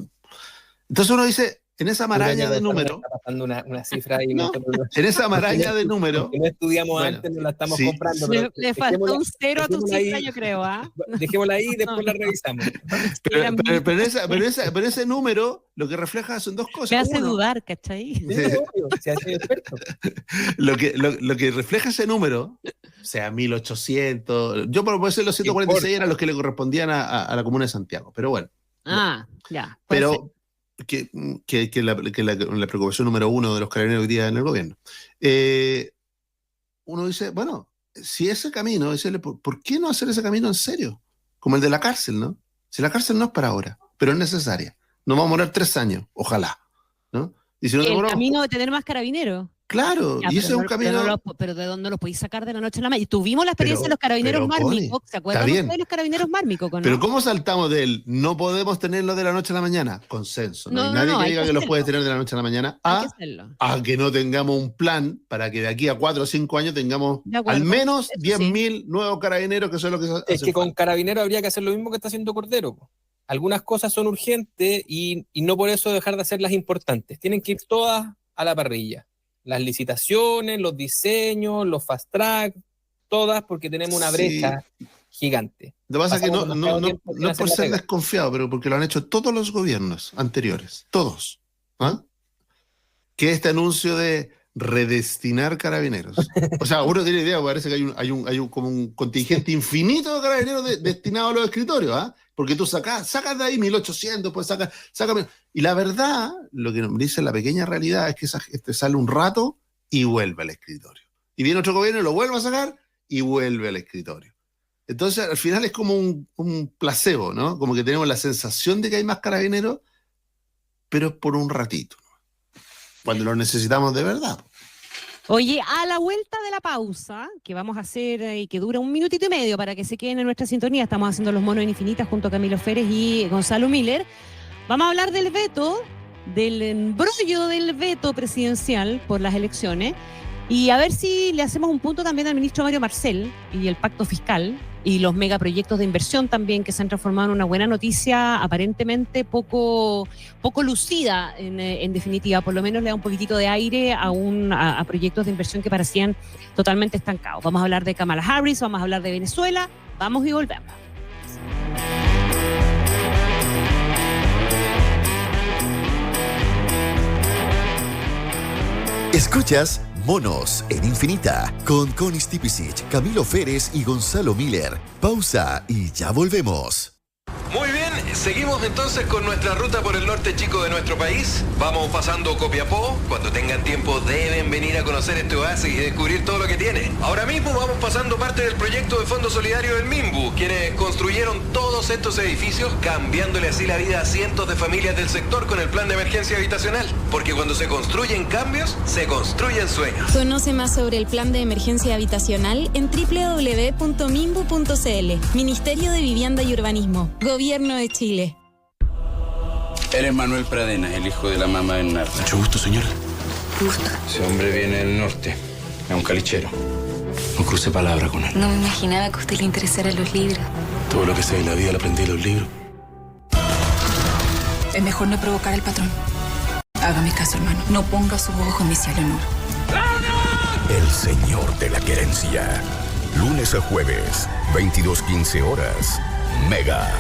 Entonces uno dice, en esa maraña de números. Está pasando una cifra ahí. No, en esa maraña de números. Que no estudiamos antes, no la estamos comprando. Le faltó un cero a tu cifra, yo creo. Dejémosla ahí y después la revisamos. Pero ese número lo que refleja son dos cosas. Me hace dudar, ¿cachai? Sí, obvio, se hace experto. Lo que refleja ese número, o sea, 1800, yo por ser los 146 eran los que le correspondían a la comuna de Santiago, pero bueno. Ya. Pero que la preocupación número uno de los carabineros hoy día en el gobierno. Uno dice, bueno, si ese camino, ¿por qué no hacer ese camino en serio? Como el de la cárcel, ¿no? Si la cárcel no es para ahora, pero es necesaria. Nos vamos a morar 3 años, ojalá, ¿no? Y si no el camino de tener más carabineros. Claro, y ese es un camino. Pero ¿de dónde los podéis sacar de la noche a la mañana? Y tuvimos la experiencia de los carabineros mármicos. ¿Se acuerdan de los carabineros mármicos? Pero ¿cómo saltamos de él? No podemos tenerlo de la noche a la mañana. Consenso. No hay nadie que diga que los puede tener de la noche a la mañana. A que no tengamos un plan para que de aquí a 4 o 5 años tengamos al menos 10.000 nuevos carabineros, que son lo que se hace. Es que con carabineros habría que hacer lo mismo que está haciendo Cordero. Algunas cosas son urgentes y no por eso dejar de hacer las importantes. Tienen que ir todas a la parrilla. Las licitaciones, los diseños, los fast track, todas, porque tenemos una brecha gigante. Lo que pasa es que no es por ser desconfiado, pero porque lo han hecho todos los gobiernos anteriores, todos. ¿Ah? Que este anuncio de redestinar carabineros. O sea, uno tiene idea, parece que hay un como un contingente infinito de carabineros destinados a los escritorios, ¿ah? Porque tú sacas de ahí 1800, pues sacas. Y la verdad, lo que nos dice la pequeña realidad es que sale un rato y vuelve al escritorio. Y viene otro gobierno y lo vuelve a sacar y vuelve al escritorio. Entonces, al final es como un placebo, ¿no? Como que tenemos la sensación de que hay más carabineros, pero es por un ratito, ¿no? Cuando lo necesitamos de verdad. Oye, a la vuelta de la pausa, que vamos a hacer y que dura 1 minutito y medio para que se queden en nuestra sintonía, estamos haciendo Los Monos en Infinitas junto a Camilo Férez y Gonzalo Miller, vamos a hablar del veto, del embrollo del veto presidencial por las elecciones, Y a ver si le hacemos un punto también al ministro Mario Marcel y el pacto fiscal y los megaproyectos de inversión también que se han transformado en una buena noticia aparentemente poco lucida en definitiva. Por lo menos le da un poquitito de aire a proyectos de inversión que parecían totalmente estancados. Vamos a hablar de Kamala Harris, vamos a hablar de Venezuela, vamos y volvemos. Escuchas Monos en Infinita con Connie Stipicic, Camilo Férez y Gonzalo Miller. Pausa y ya volvemos. Muy bien, seguimos entonces con nuestra ruta por el norte chico de nuestro país. Vamos pasando Copiapó. Cuando tengan tiempo deben venir a conocer este oasis y descubrir todo lo que tiene. Ahora mismo vamos pasando parte del proyecto de Fondo Solidario del Minbu, quienes construyeron todos estos edificios, cambiándole así la vida a cientos de familias del sector con el plan de emergencia habitacional. Porque cuando se construyen cambios, se construyen sueños. Conoce más sobre el plan de emergencia habitacional en www.minbu.cl. Ministerio de Vivienda y Urbanismo. Gobierno de Chile. Eres Manuel Pradena, el hijo de la mamá de Narda. Mucho gusto, señor. Gusto. Ese hombre viene del norte. Es un calichero. No cruce palabra con él. No me imaginaba que a usted le interesaran los libros. Todo lo que sé de la vida lo aprendí en los libros. Es mejor no provocar al patrón. Hágame caso, hermano. No ponga sus ojos en mi Leonor. El señor de la querencia. Lunes a jueves, 22:15 horas. Mega.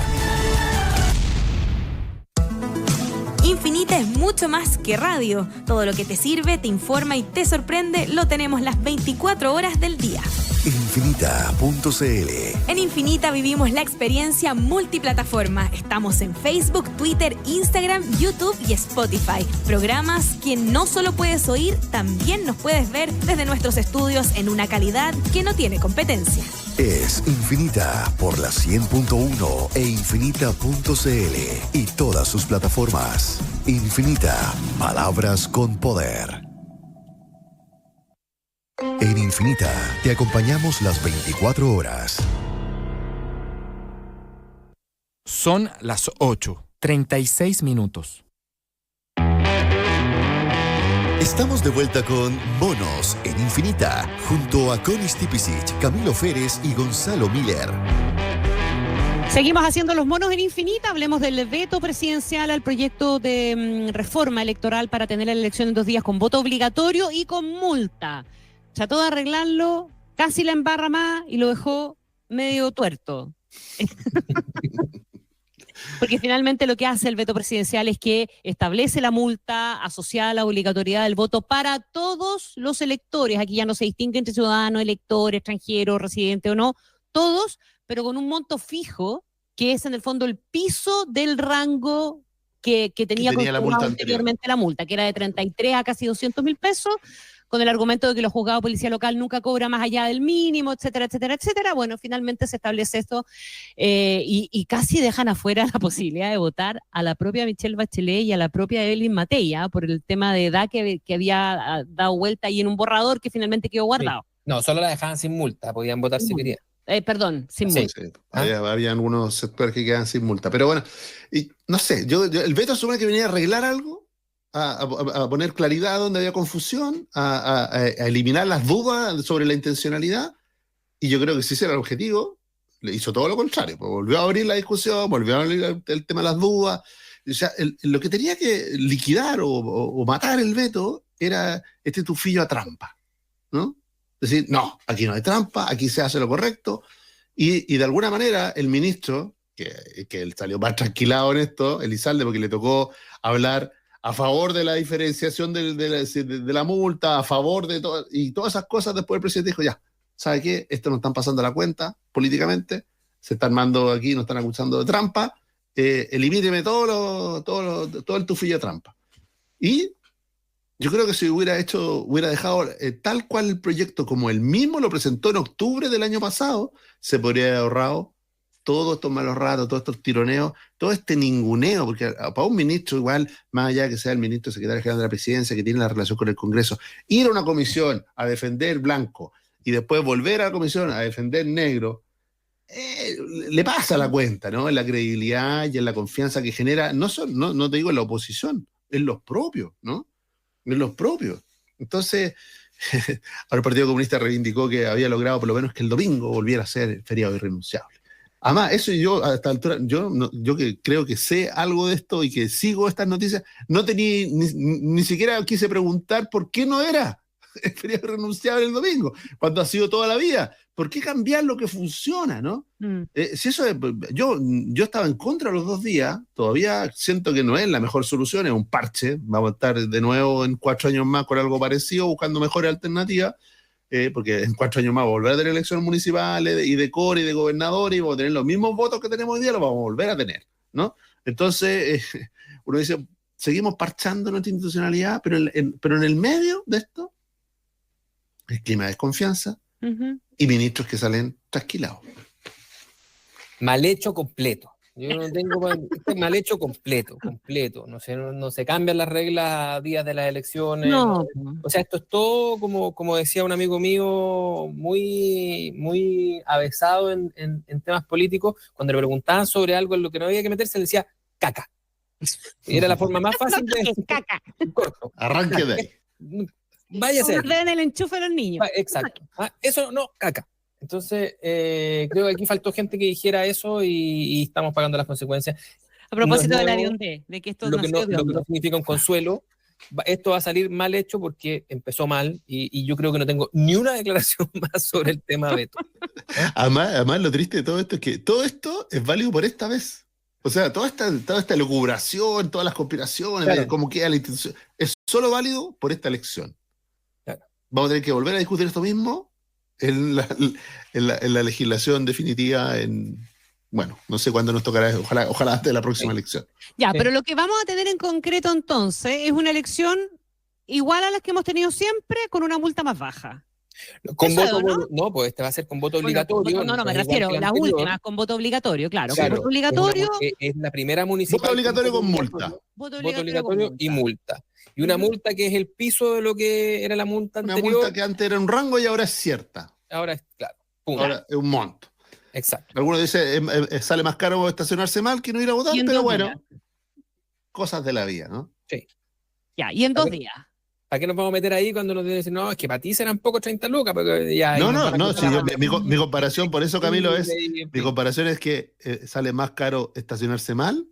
Infinita es mucho más que radio. Todo lo que te sirve, te informa y te sorprende lo tenemos las 24 horas del día. Infinita.cl. En Infinita vivimos la experiencia multiplataforma. Estamos en Facebook, Twitter, Instagram, YouTube y Spotify. Programas que no solo puedes oír, también nos puedes ver desde nuestros estudios en una calidad que no tiene competencia. Es Infinita por la 100.1 e Infinita.cl y todas sus plataformas. Infinita, palabras con poder. En Infinita te acompañamos las 24 horas. Son las 8:36. Estamos de vuelta con Monos en Infinita, junto a Connie Stipicic, Camilo Férez y Gonzalo Miller. Seguimos haciendo los monos en Infinita. Hablemos del veto presidencial al proyecto de reforma electoral para tener la elección en 2 días con voto obligatorio y con multa. Trató de arreglarlo, casi la embarra más y lo dejó medio tuerto. Porque finalmente lo que hace el veto presidencial es que establece la multa asociada a la obligatoriedad del voto para todos los electores. Aquí ya no se distingue entre ciudadanos, electores, extranjeros, residentes o no, todos, pero con un monto fijo, que es en el fondo el piso del rango que tenía la multa anteriormente la multa, que era de 33 a casi 200.000 pesos, con el argumento de que los juzgados de policía local nunca cobra más allá del mínimo, etcétera, etcétera, etcétera. Bueno, finalmente se establece esto y casi dejan afuera la posibilidad de votar a la propia Michelle Bachelet y a la propia Evelyn Matei, por el tema de edad que había dado vuelta ahí en un borrador que finalmente quedó guardado. Sí. No, solo la dejaban sin multa, podían votar si querían. Perdón, sin multa. Sí. Había algunos sectores que quedan sin multa. Pero bueno, y no sé, yo el veto supone que venía a arreglar algo, a poner claridad donde había confusión, a eliminar las dudas sobre la intencionalidad, y yo creo que si ese era el objetivo, le hizo todo lo contrario, pues volvió a abrir la discusión, volvió a abrir el tema de las dudas. O sea, lo que tenía que liquidar o matar el veto era este tufillo a trampa, ¿no? Es decir, no, aquí no hay trampa, aquí se hace lo correcto, y de alguna manera el ministro, que él salió más tranquilado en esto, Elizalde, porque le tocó hablar a favor de la diferenciación de la multa, a favor de todo, y todas esas cosas. Después el presidente dijo, ya, ¿sabe qué? Esto nos están pasando la cuenta políticamente, se están mandando aquí, nos están acusando de trampa, elimíneme todo el tufillo de trampa. Y yo creo que si hubiera dejado tal cual el proyecto como él mismo lo presentó en octubre del año pasado, se podría haber ahorrado todos estos malos ratos, todos estos tironeos, todo este ninguneo, porque para un ministro igual, más allá de que sea el ministro secretario general de la presidencia, que tiene la relación con el Congreso, ir a una comisión a defender blanco y después volver a la comisión a defender negro, le pasa la cuenta, ¿no? En la credibilidad y en la confianza que genera, no te digo en la oposición, en los propios, ¿no? En los propios. Entonces, Ahora el Partido Comunista reivindicó que había logrado por lo menos que el domingo volviera a ser feriado irrenunciable. Además, eso yo a esta altura, yo que creo que sé algo de esto y que sigo estas noticias, no tenía ni siquiera quise preguntar por qué no era el feriado irrenunciable el domingo, cuando ha sido toda la vida. ¿Por qué cambiar lo que funciona, no? Si eso yo estaba en contra de los 2 días, todavía siento que no es la mejor solución, es un parche, vamos a estar de nuevo en 4 años más con algo parecido, buscando mejores alternativas, porque en 4 años más vamos a volver a tener elecciones municipales y de core y de gobernadores y vamos a tener los mismos votos que tenemos hoy día, los vamos a volver a tener, ¿no? Entonces, uno dice, seguimos parchando nuestra institucionalidad, pero en el medio de esto, el clima de desconfianza, y ministros que salen trasquilados. Mal hecho completo. Yo no tengo mal hecho completo. No se cambian las reglas a días de las elecciones. No. O sea, esto es todo, como decía un amigo mío, muy, muy avesado en temas políticos. Cuando le preguntaban sobre algo en lo que no había que meterse, le decía caca. Y era la forma más fácil de caca. Corto. Arranque de ahí. Vaya a ser. Den el enchufe a los niños. Exacto. Eso no, caca. Entonces, creo que aquí faltó gente que dijera eso y estamos pagando las consecuencias. A propósito del avión D, de que esto lo que no significa un consuelo. Esto va a salir mal hecho porque empezó mal y yo creo que no tengo ni una declaración más sobre el tema veto. Además, lo triste de todo esto es que todo esto es válido por esta vez. O sea, toda esta lucubración, todas las conspiraciones, claro, de cómo queda la institución, es solo válido por esta elección. Vamos a tener que volver a discutir esto mismo en la legislación definitiva bueno, no sé cuándo nos tocará, ojalá antes de la próxima elección. Ya, pero lo que vamos a tener en concreto entonces es una elección igual a las que hemos tenido siempre, con una multa más baja. Con voto, ¿no? Pues este va a ser con voto obligatorio. No, me refiero a las últimas con voto obligatorio, claro. Con voto obligatorio. Es la primera municipal. Voto obligatorio con multa. Voto obligatorio y multa. Y una multa que es el piso de lo que era la multa anterior. Una multa que antes era un rango y ahora es cierta. Ahora es, claro. Ahora es un monto. Exacto. Algunos dicen, sale más caro estacionarse mal que no ir a votar, pero bueno, cosas de la vida, ¿no? Sí. Ya, y en 2 días. ¿Para qué nos vamos a meter ahí cuando nos dicen, no, es que para ti serán poco 30 lucas? Porque ya no, si mi comparación, por eso, Camilo, mi comparación es que sale más caro estacionarse mal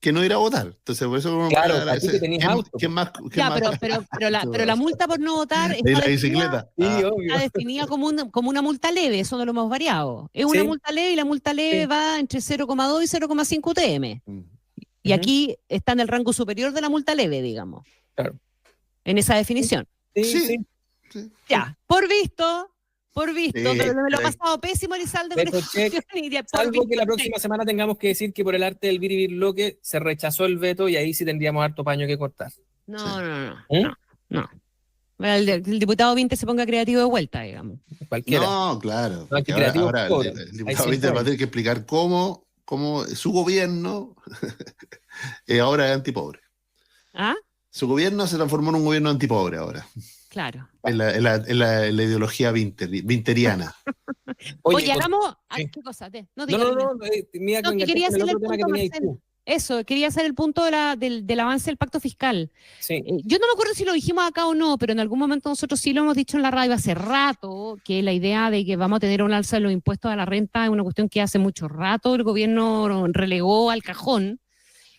que no ir a votar. Entonces, por eso... Claro, a ti que tenías auto. Pero la multa por no votar está, la bicicleta. Está definida como una multa leve, eso no lo hemos variado. Es una multa leve y la multa leve va entre 0,2 y 0,5 UTM. Y aquí está en el rango superior de la multa leve, digamos. Claro. En esa definición. Sí. Ya, por visto, pero me lo ha pasado pésimo Elizalde. Salvo que la próxima semana tengamos que decir que por el arte del biribirloque se rechazó el veto y ahí sí tendríamos harto paño que cortar. No. El diputado Vinte se ponga creativo de vuelta, digamos. Cualquiera. No, claro. No, ahora el diputado Vinte va a tener que explicar cómo su gobierno ahora es antipobre. ¿Ah? Su gobierno se transformó en un gobierno antipobre ahora. Claro. En la ideología vinteriana. Oye, hagamos... ¿Qué cosa? No, que quería hacer el punto, Marcelo. Eso, quería hacer el punto del avance del pacto fiscal. Sí. Yo no me acuerdo si lo dijimos acá o no, pero en algún momento nosotros sí lo hemos dicho en la radio hace rato, que la idea de que vamos a tener un alza de los impuestos a la renta es una cuestión que hace mucho rato el gobierno relegó al cajón,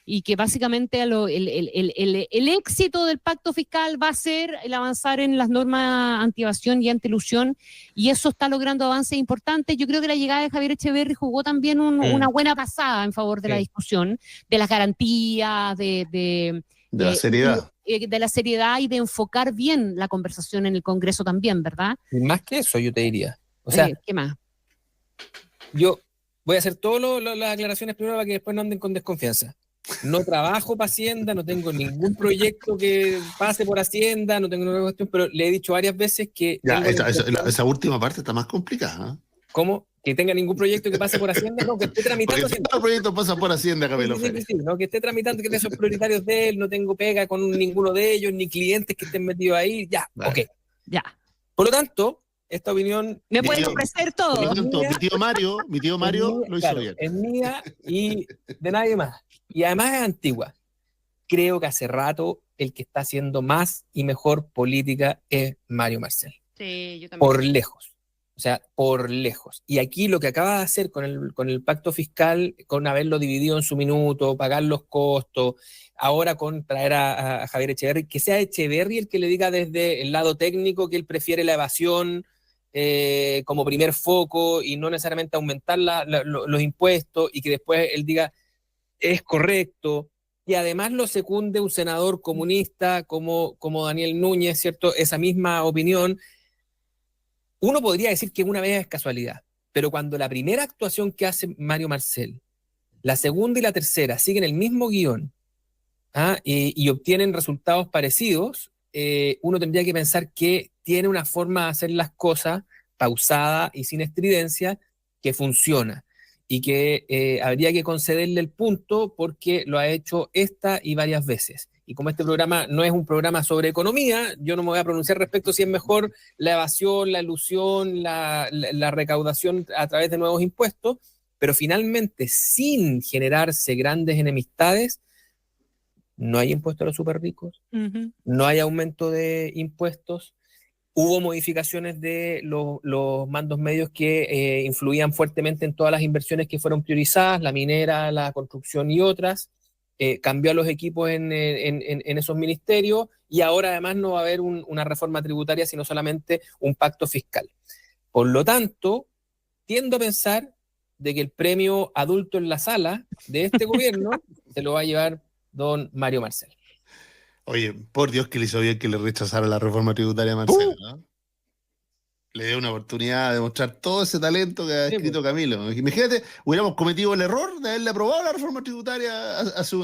y que básicamente el éxito del pacto fiscal va a ser el avanzar en las normas anti-evasión y anti-elusión, y eso está logrando avances importantes. Yo creo que la llegada de Javier Echeverri jugó también una buena pasada en favor de la discusión, de las garantías, de la seriedad. De la seriedad y de enfocar bien la conversación en el Congreso también, ¿verdad? Más que eso, yo te diría. O sea, ¿qué más? Yo voy a hacer todas las aclaraciones primero para que después no anden con desconfianza. No trabajo para Hacienda, no tengo ningún proyecto que pase por Hacienda, no tengo ninguna cuestión, pero le he dicho varias veces que... Ya, esa última parte está más complicada. ¿Cómo? ¿Que tenga ningún proyecto que pase por Hacienda? No, que esté tramitando... Porque todos los proyectos pasan por Hacienda, Camilo Férez. Sí, no, que esté tramitando, que de esos prioritarios de él, no tengo pega con ninguno de ellos, ni clientes que estén metidos ahí, ya, vale. Ok. Ya. Por lo tanto, esta opinión... Me pueden ofrecer todo. Por lo tanto, mi tío Mario lo hizo bien. Es mía y de nadie más. Y además es antigua. creo que hace rato el que está haciendo más y mejor política es Mario Marcel. Sí, yo también. Por lejos. O sea, por lejos. Y aquí lo que acaba de hacer con el pacto fiscal, con haberlo dividido en su minuto, pagar los costos, ahora con traer a Javier Echeverri, que sea Echeverri el que le diga desde el lado técnico que él prefiere la evasión como primer foco y no necesariamente aumentar los impuestos, y que después él diga es correcto, y además lo secunde un senador comunista como Daniel Núñez, ¿cierto? Esa misma opinión. Uno podría decir que una vez es casualidad, pero cuando la primera actuación que hace Mario Marcel, la segunda y la tercera siguen el mismo guión y obtienen resultados parecidos, uno tendría que pensar que tiene una forma de hacer las cosas pausada y sin estridencia que funciona, y que habría que concederle el punto porque lo ha hecho esta y varias veces. Y como este programa no es un programa sobre economía, yo no me voy a pronunciar respecto si es mejor la evasión, la elusión, la recaudación a través de nuevos impuestos, pero finalmente, sin generarse grandes enemistades, no hay impuesto a los súper ricos, no hay aumento de impuestos, hubo modificaciones de los mandos medios que influían fuertemente en todas las inversiones que fueron priorizadas, la minera, la construcción y otras. Cambió a los equipos en esos ministerios, y ahora además no va a haber una reforma tributaria, sino solamente un pacto fiscal. Por lo tanto, tiendo a pensar de que el premio adulto en la sala de este gobierno se lo va a llevar don Mario Marcel. Oye, por Dios que le hizo bien que le rechazara la reforma tributaria a Marcelo, ¿no? Le dio una oportunidad de mostrar todo ese talento que ha escrito Camilo. Imagínate, hubiéramos cometido el error de haberle aprobado la reforma tributaria hace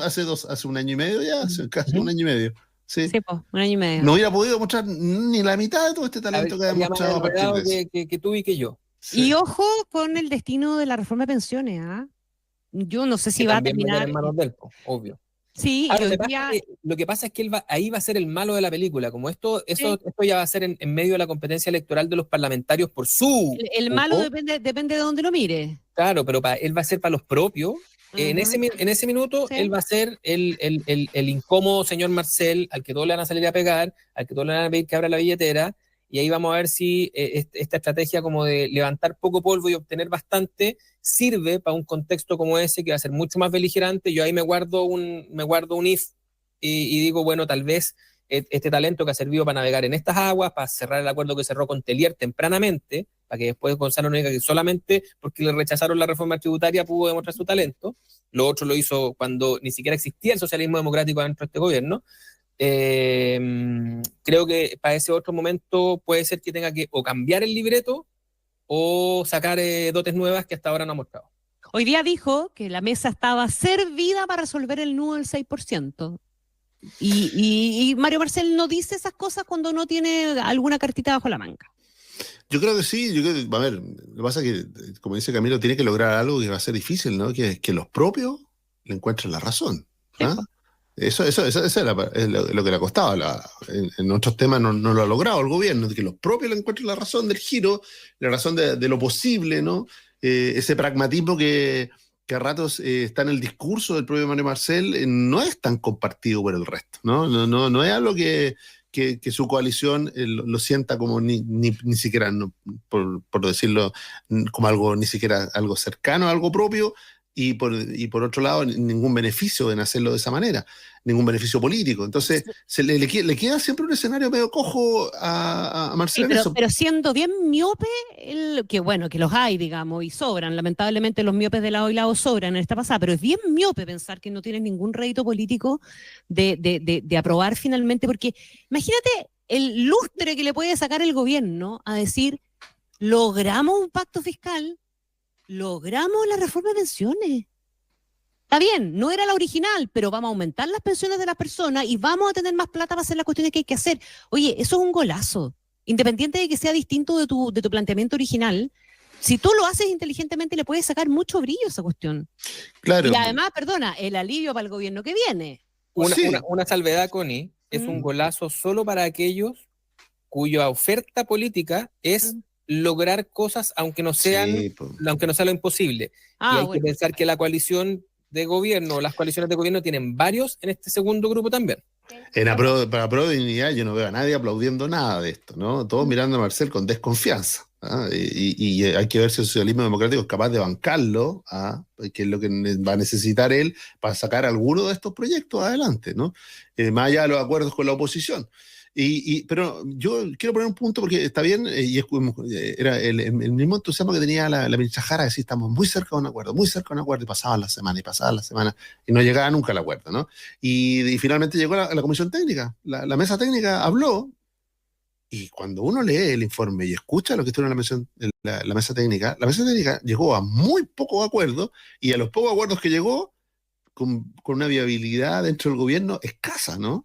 un año y medio ya, casi un año y medio. Sí, pues, un año y medio. No hubiera podido mostrar ni la mitad de todo este talento que ha demostrado a partir de eso. Que tú y que yo. Sí. Y ojo con el destino de la reforma de pensiones, Yo no sé si va a terminar en manos del, obvio. Sí, lo que pasa es que ahí va a ser el malo de la película, como esto ya va a ser en medio de la competencia electoral de los parlamentarios por su... El malo depende de dónde lo mire. Claro, pero él va a ser para los propios. En ese minuto, él va a ser el incómodo señor Marcel, al que todos le van a salir a pegar, al que todos le van a pedir que abra la billetera, y ahí vamos a ver si esta estrategia como de levantar poco polvo y obtener bastante sirve para un contexto como ese, que va a ser mucho más beligerante. Yo ahí me guardo un if y digo, bueno, tal vez este talento que ha servido para navegar en estas aguas, para cerrar el acuerdo que cerró con Telier tempranamente, para que después Gonzalo no diga que solamente porque le rechazaron la reforma tributaria pudo demostrar su talento. Lo otro lo hizo cuando ni siquiera existía el socialismo democrático dentro de este gobierno. Creo que para ese otro momento puede ser que tenga que o cambiar el libreto o sacar dotes nuevas que hasta ahora no ha mostrado. Hoy día dijo que la mesa estaba servida para resolver el nudo del 6%. Y Mario Marcel no dice esas cosas cuando no tiene alguna cartita bajo la manga. Yo creo que sí, a ver, lo que pasa es que, como dice Camilo, tiene que lograr algo que va a ser difícil, ¿no? Que los propios le encuentren la razón. Eso es lo que le ha costado. En otros temas no lo ha logrado el gobierno, que los propios le encuentren la razón del giro, la razón de lo posible, ¿no? Ese pragmatismo que a ratos está en el discurso del propio Mario Marcel, no es tan compartido por el resto, ¿no? No es algo que su coalición lo sienta como ni siquiera, no, por decirlo, como algo ni siquiera algo cercano, algo propio. Y por otro lado, ningún beneficio en hacerlo de esa manera, ningún beneficio político. Entonces, le queda siempre un escenario medio cojo a Marcelo. Pero siendo bien miope, que los hay, digamos, y sobran. Lamentablemente los miopes de lado y lado sobran en esta pasada, pero es bien miope pensar que no tiene ningún rédito político de aprobar finalmente, porque imagínate el lustre que le puede sacar el gobierno a decir, logramos un pacto fiscal, logramos la reforma de pensiones. Está bien, no era la original, pero vamos a aumentar las pensiones de las personas y vamos a tener más plata para hacer las cuestiones que hay que hacer. Oye, eso es un golazo. Independiente de que sea distinto de tu planteamiento original, si tú lo haces inteligentemente le puedes sacar mucho brillo a esa cuestión. Claro. Y además, el alivio para el gobierno que viene. Una salvedad, Connie, es un golazo solo para aquellos cuya oferta política es lograr cosas aunque no sea lo imposible. Y hay que pensar que la coalición de gobierno, las coaliciones de gobierno tienen varios en este segundo grupo también. Para Pro Dignidad yo no veo a nadie aplaudiendo nada de esto, ¿no? Todos mirando a Marcel con desconfianza. Y hay que ver si el socialismo democrático es capaz de bancarlo, que es lo que va a necesitar él para sacar alguno de estos proyectos adelante, ¿no? Más allá de los acuerdos con la oposición. Pero yo quiero poner un punto porque está bien, y era el mismo entusiasmo que tenía la ministra Jara, de decir, estamos muy cerca de un acuerdo, y pasaban las semanas, y no llegaba nunca al acuerdo, ¿no? Y finalmente llegó la comisión técnica, la mesa técnica habló, y cuando uno lee el informe y escucha lo que estuvo en la mesa técnica llegó a muy pocos acuerdos, y a los pocos acuerdos que llegó, con una viabilidad dentro del gobierno escasa, ¿no?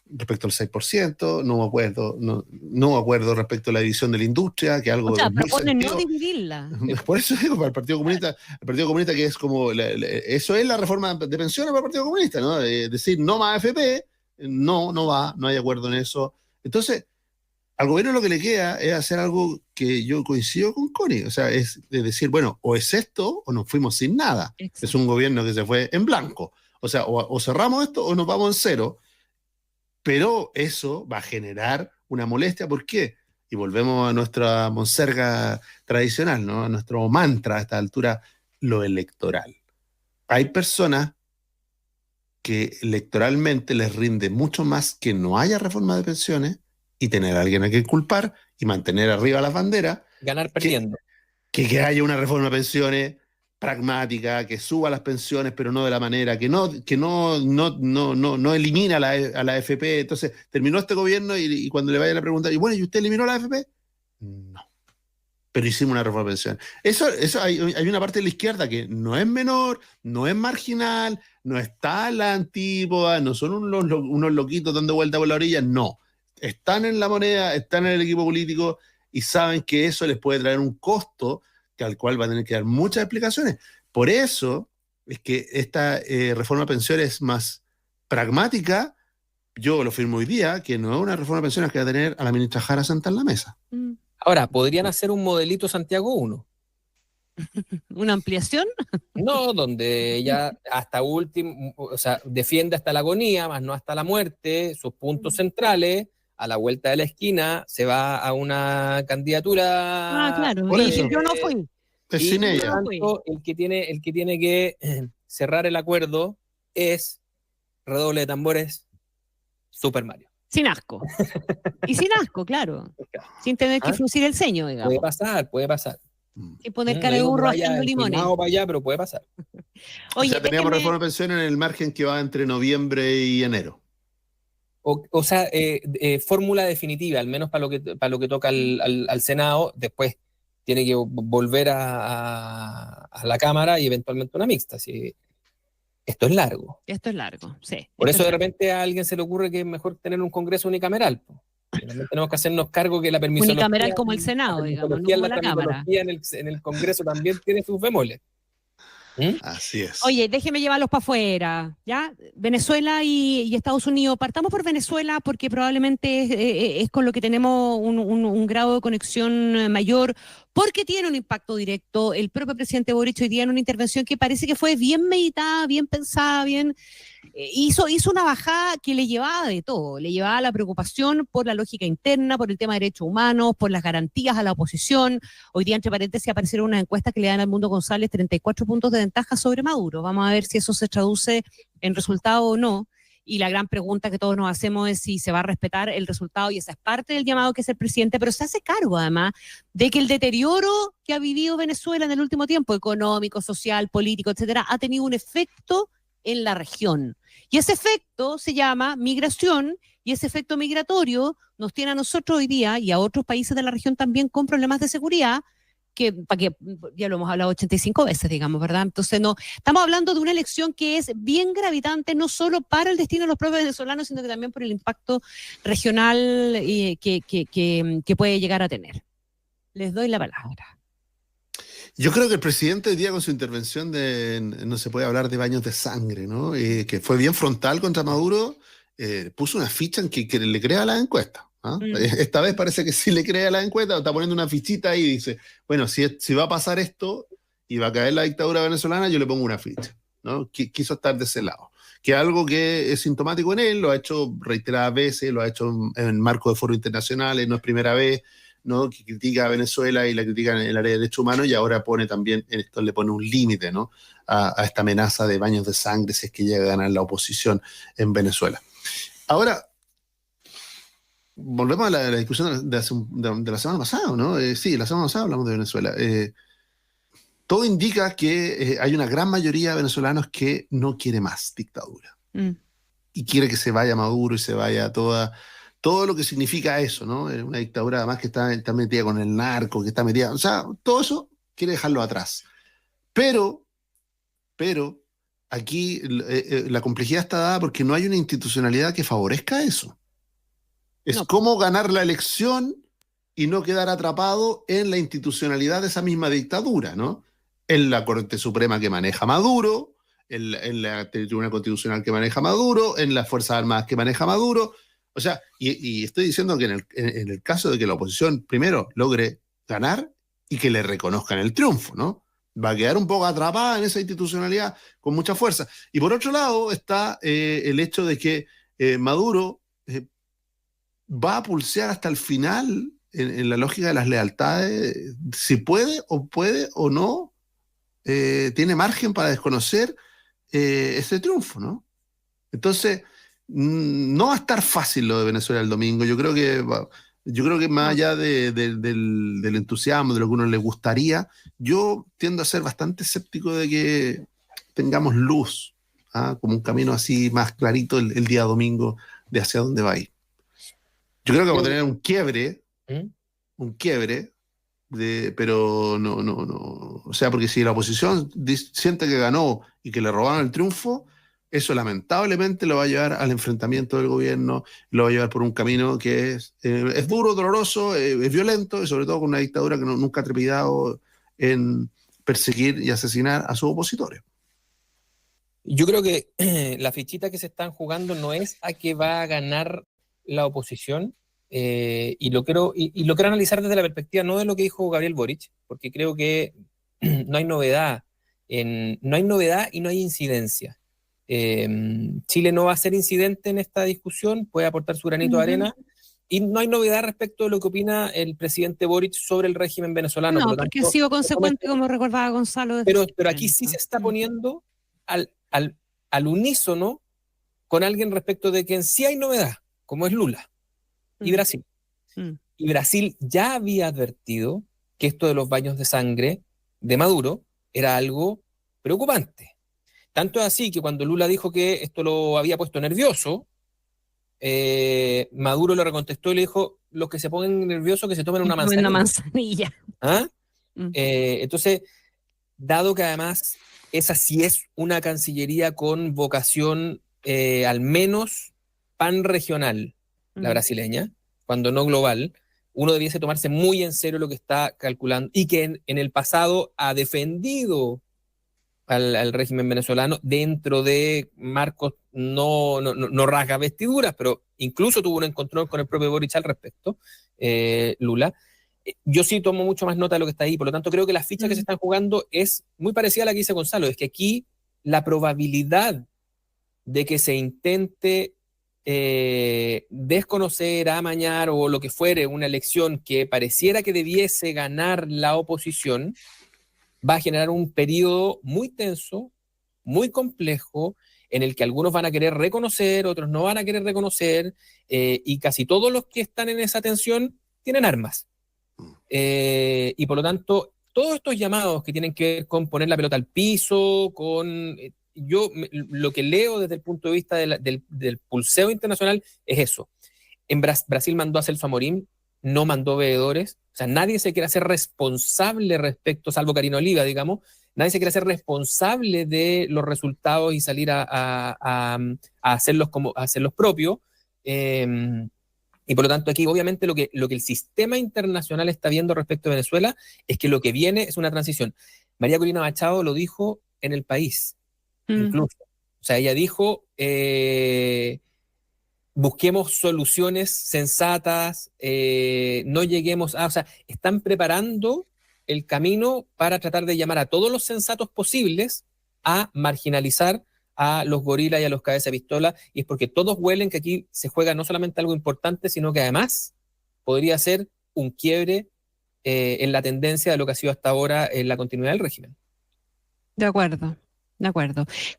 Respecto al 6%, no acuerdo respecto a la división de la industria, que algo... O sea, proponen no dividirla. Por eso digo, para el Partido Comunista que es como... eso es la reforma de pensiones para el Partido Comunista, ¿no? Decir no más AFP, no hay acuerdo en eso. Entonces, al gobierno lo que le queda es hacer algo que yo coincido con Connie, o sea, es decir, bueno, o es esto o nos fuimos sin nada. Exacto. Es un gobierno que se fue en blanco. O sea, o cerramos esto o nos vamos en cero. Pero eso va a generar una molestia. ¿Por qué? Y volvemos a nuestra monserga tradicional, ¿no? A nuestro mantra a esta altura, lo electoral. Hay personas que electoralmente les rinde mucho más que no haya reforma de pensiones y tener a alguien a quien culpar y mantener arriba las banderas. Ganar perdiendo. Que haya una reforma de pensiones pragmática, que suba las pensiones, pero no de la manera, que no elimina a la AFP. Entonces, terminó este gobierno y cuando le vayan a preguntar, ¿y bueno, ¿y usted eliminó la AFP? No. Pero hicimos una reforma de pensiones. Eso hay una parte de la izquierda que no es menor, no es marginal, no está en la antípoda, no son unos loquitos dando vuelta por la orilla, no. Están en la moneda, están en el equipo político y saben que eso les puede traer un costo al cual va a tener que dar muchas explicaciones. Por eso es que esta reforma de pensiones es más pragmática. Yo lo firmo hoy día, que no es una reforma de pensiones que va a tener a la ministra Jara sentada en la mesa. Ahora, ¿podrían hacer un modelito Santiago 1? ¿Una ampliación? No, donde ella hasta último, o sea, defiende hasta la agonía, más no hasta la muerte, sus puntos centrales. A la vuelta de la esquina se va a una candidatura. Claro, yo no fui. Es sin ella. Tanto, el que tiene que cerrar el acuerdo es, redoble de tambores, Super Mario. Sin asco. Y sin asco, claro. Sin tener que fruncir el ceño, digamos. Puede pasar. Sin poner cara de burro haciendo limones. No para allá, pero puede pasar. Oye, o sea, teníamos reforma de pensiones en el margen que va entre noviembre y enero. O sea, fórmula definitiva, al menos para lo que toca al Senado. Después tiene que volver a la Cámara y eventualmente una mixta. ¿Sí? Esto es largo, sí. Por eso de repente a alguien se le ocurre que es mejor tener un Congreso unicameral. Tenemos que hacernos cargo que la permisología... Unicameral como el Senado, digamos, no como la Cámara. En el Congreso también tiene sus bemoles. Así es. Oye, déjeme llevarlos para afuera, ¿ya? Venezuela y Estados Unidos. Partamos por Venezuela porque probablemente es con lo que tenemos un grado de conexión mayor, porque tiene un impacto directo. El propio presidente Boric hoy día en una intervención que parece que fue bien meditada, bien pensada, hizo una bajada que le llevaba de todo. Le llevaba la preocupación por la lógica interna, por el tema de derechos humanos, por las garantías a la oposición. Hoy día, entre paréntesis, aparecieron unas encuestas que le dan al Mundo González 34 puntos de ventaja sobre Maduro. Vamos a ver si eso se traduce en resultado o no. Y la gran pregunta que todos nos hacemos es si se va a respetar el resultado, y esa es parte del llamado que es el presidente, pero se hace cargo además de que el deterioro que ha vivido Venezuela en el último tiempo, económico, social, político, etcétera, ha tenido un efecto en la región. Y ese efecto se llama migración, y ese efecto migratorio nos tiene a nosotros hoy día y a otros países de la región también con problemas de seguridad, que ya lo hemos hablado 85 veces, digamos, ¿verdad? Entonces, no, estamos hablando de una elección que es bien gravitante, no solo para el destino de los propios venezolanos, sino que también por el impacto regional que puede llegar a tener. Les doy la palabra. Yo creo que el presidente hoy día con su intervención de no se puede hablar de baños de sangre, ¿no? Que fue bien frontal contra Maduro, puso una ficha en que le crea la encuesta. Esta vez parece que sí le crea la encuesta, está poniendo una fichita ahí y dice, bueno, si va a pasar esto, y va a caer la dictadura venezolana, yo le pongo una ficha, ¿no? Quiso estar de ese lado. Que es algo que es sintomático en él, lo ha hecho reiteradas veces, lo ha hecho en marco de foros internacionales, no es primera vez, ¿no? Que critica a Venezuela y la critica en el área de derechos humanos, y ahora pone también, en esto le pone un límite, ¿no? A esta amenaza de baños de sangre si es que llega a ganar la oposición en Venezuela. Ahora, volvemos a la discusión de la semana pasada, ¿no? Sí, la semana pasada hablamos de Venezuela. Todo indica que hay una gran mayoría de venezolanos que no quiere más dictadura. Y quiere que se vaya Maduro y se vaya todo lo que significa eso, ¿no? Una dictadura además que está metida con el narco, que está metida... O sea, todo eso quiere dejarlo atrás. Pero aquí la complejidad está dada porque no hay una institucionalidad que favorezca eso. Es cómo ganar la elección y no quedar atrapado en la institucionalidad de esa misma dictadura, ¿no? En la Corte Suprema que maneja Maduro, en la Tribunal Constitucional que maneja Maduro, en las Fuerzas Armadas que maneja Maduro. O sea, y estoy diciendo que en el caso de que la oposición primero logre ganar y que le reconozcan el triunfo, ¿no? Va a quedar un poco atrapada en esa institucionalidad con mucha fuerza. Y por otro lado está el hecho de que Maduro va a pulsear hasta el final en la lógica de las lealtades, si puede o no, tiene margen para desconocer ese triunfo, ¿no? Entonces, no va a estar fácil lo de Venezuela el domingo. Yo creo que más allá del entusiasmo, de lo que a uno le gustaría, yo tiendo a ser bastante escéptico de que tengamos luz, como un camino así más clarito el día domingo de hacia dónde va a ir. Yo creo que vamos a tener un quiebre, pero no. O sea, porque si la oposición siente que ganó y que le robaron el triunfo, eso lamentablemente lo va a llevar al enfrentamiento del gobierno, lo va a llevar por un camino que es duro, doloroso, es violento, y sobre todo con una dictadura que nunca ha trepidado en perseguir y asesinar a sus opositores. Yo creo que la fichita que se están jugando no es a que va a ganar la oposición, y lo quiero analizar desde la perspectiva no de lo que dijo Gabriel Boric, porque creo que no hay novedad y no hay incidencia. Chile no va a ser incidente en esta discusión, puede aportar su granito de arena, y no hay novedad respecto de lo que opina el presidente Boric sobre el régimen venezolano. No, porque ha sido consecuente, como recordaba Gonzalo. Pero aquí sí se está poniendo al unísono con alguien respecto de quien sí hay novedad, como es Lula y Brasil. Y Brasil ya había advertido que esto de los baños de sangre de Maduro era algo preocupante. Tanto es así que cuando Lula dijo que esto lo había puesto nervioso, Maduro lo recontestó y le dijo: los que se pongan nerviosos que se tomen una manzanilla. Entonces, dado que además esa sí es una cancillería con vocación al menos panregional, la brasileña, cuando no global, uno debiese tomarse muy en serio lo que está calculando, y que en el pasado ha defendido al régimen venezolano dentro de marcos no rasga vestiduras, pero incluso tuvo un encontrón con el propio Boric al respecto, Lula. Yo sí tomo mucho más nota de lo que está ahí, por lo tanto creo que la ficha que se están jugando es muy parecida a la que dice Gonzalo, es que aquí la probabilidad de que se intente desconocer, amañar o lo que fuere una elección que pareciera que debiese ganar la oposición, va a generar un periodo muy tenso, muy complejo, en el que algunos van a querer reconocer, otros no van a querer reconocer, y casi todos los que están en esa tensión tienen armas. Y por lo tanto, todos estos llamados que tienen que ver con poner la pelota al piso, yo lo que leo desde el punto de vista del pulseo internacional es eso. En Brasil mandó a Celso Amorim, no mandó veedores, o sea, nadie se quiere hacer responsable respecto, salvo Karina Oliva, digamos, nadie se quiere hacer responsable de los resultados y salir a hacerlos propios. Y por lo tanto aquí obviamente lo que el sistema internacional está viendo respecto a Venezuela es que lo que viene es una transición. María Corina Machado lo dijo en El País, incluso. O sea, ella dijo, busquemos soluciones sensatas, no lleguemos a... O sea, están preparando el camino para tratar de llamar a todos los sensatos posibles a marginalizar a los gorilas y a los cabezas de pistola, y es porque todos huelen que aquí se juega no solamente algo importante, sino que además podría ser un quiebre en la tendencia de lo que ha sido hasta ahora en la continuidad del régimen. De acuerdo.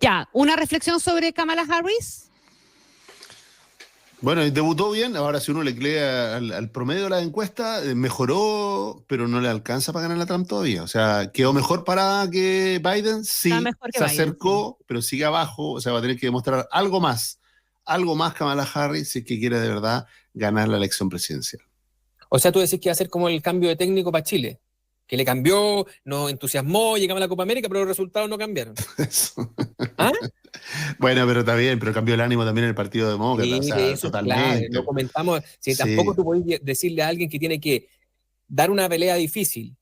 Ya, una reflexión sobre Kamala Harris. Bueno, debutó bien. Ahora, si uno le lee al promedio de la encuesta, mejoró, pero no le alcanza para ganar la Trump todavía. O sea, quedó mejor parada que Biden. Sí, se acercó, sí, pero sigue abajo. O sea, va a tener que demostrar algo más Kamala Harris si es que quiere de verdad ganar la elección presidencial. O sea, tú decís que va a ser como el cambio de técnico para Chile, que le cambió, nos entusiasmó, llegamos a la Copa América, pero los resultados no cambiaron. ¿Ah? Bueno, pero está bien, pero cambió el ánimo también en el Partido Demócrata. Sí, o sea, eso, totalmente. Claro, lo comentamos. Si Sí. tampoco tú podés decirle a alguien que tiene que dar una pelea difícil,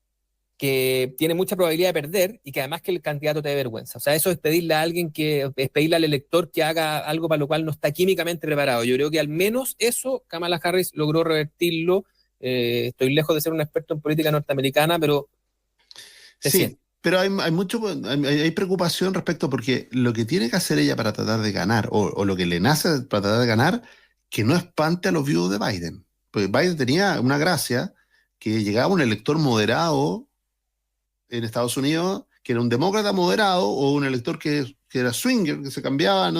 que tiene mucha probabilidad de perder y que además que el candidato te dé vergüenza. O sea, eso es pedirle a alguien es pedirle al elector que haga algo para lo cual no está químicamente preparado. Yo creo que al menos eso Kamala Harris logró revertirlo. Estoy lejos de ser un experto en política norteamericana, pero sí, pero hay preocupación respecto, porque lo que tiene que hacer ella para tratar de ganar, o lo que le nace para tratar de ganar, que no espante a los viudos de Biden. Porque Biden tenía una gracia, que llegaba un elector moderado en Estados Unidos, que era un demócrata moderado, o un elector que era swinger, que se cambiaba,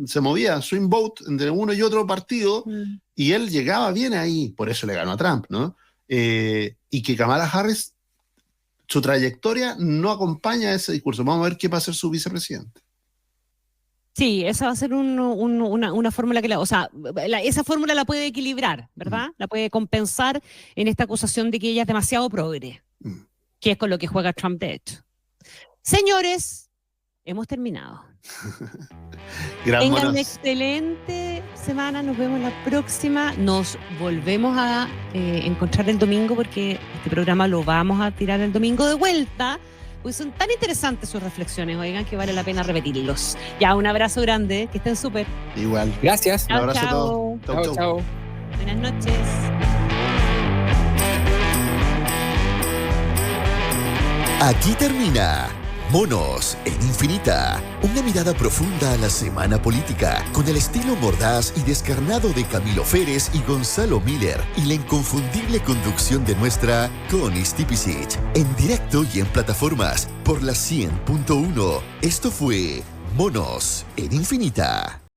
se movía, swing vote entre uno y otro partido, y él llegaba bien ahí, por eso le ganó a Trump, ¿no? Y que Kamala Harris, su trayectoria no acompaña ese discurso. Vamos a ver qué va a hacer su vicepresidente. Sí, esa va a ser una fórmula que esa fórmula la puede equilibrar, ¿verdad? La puede compensar en esta acusación de que ella es demasiado progre, que es con lo que juega Trump, de hecho. Señores, hemos terminado. Tengan una excelente semana, nos vemos la próxima. Nos volvemos a encontrar el domingo, porque este programa lo vamos a tirar el domingo de vuelta, pues son tan interesantes sus reflexiones, oigan, que vale la pena repetirlos. Ya, un abrazo grande, que estén súper. Igual. Gracias. Un abrazo a todos. Chao. Buenas noches. Aquí termina Monos en Infinita, una mirada profunda a la semana política, con el estilo mordaz y descarnado de Camilo Férez y Gonzalo Miller, y la inconfundible conducción de nuestra Connie Stipicic, en directo y en plataformas por la 100.1. Esto fue Monos en Infinita.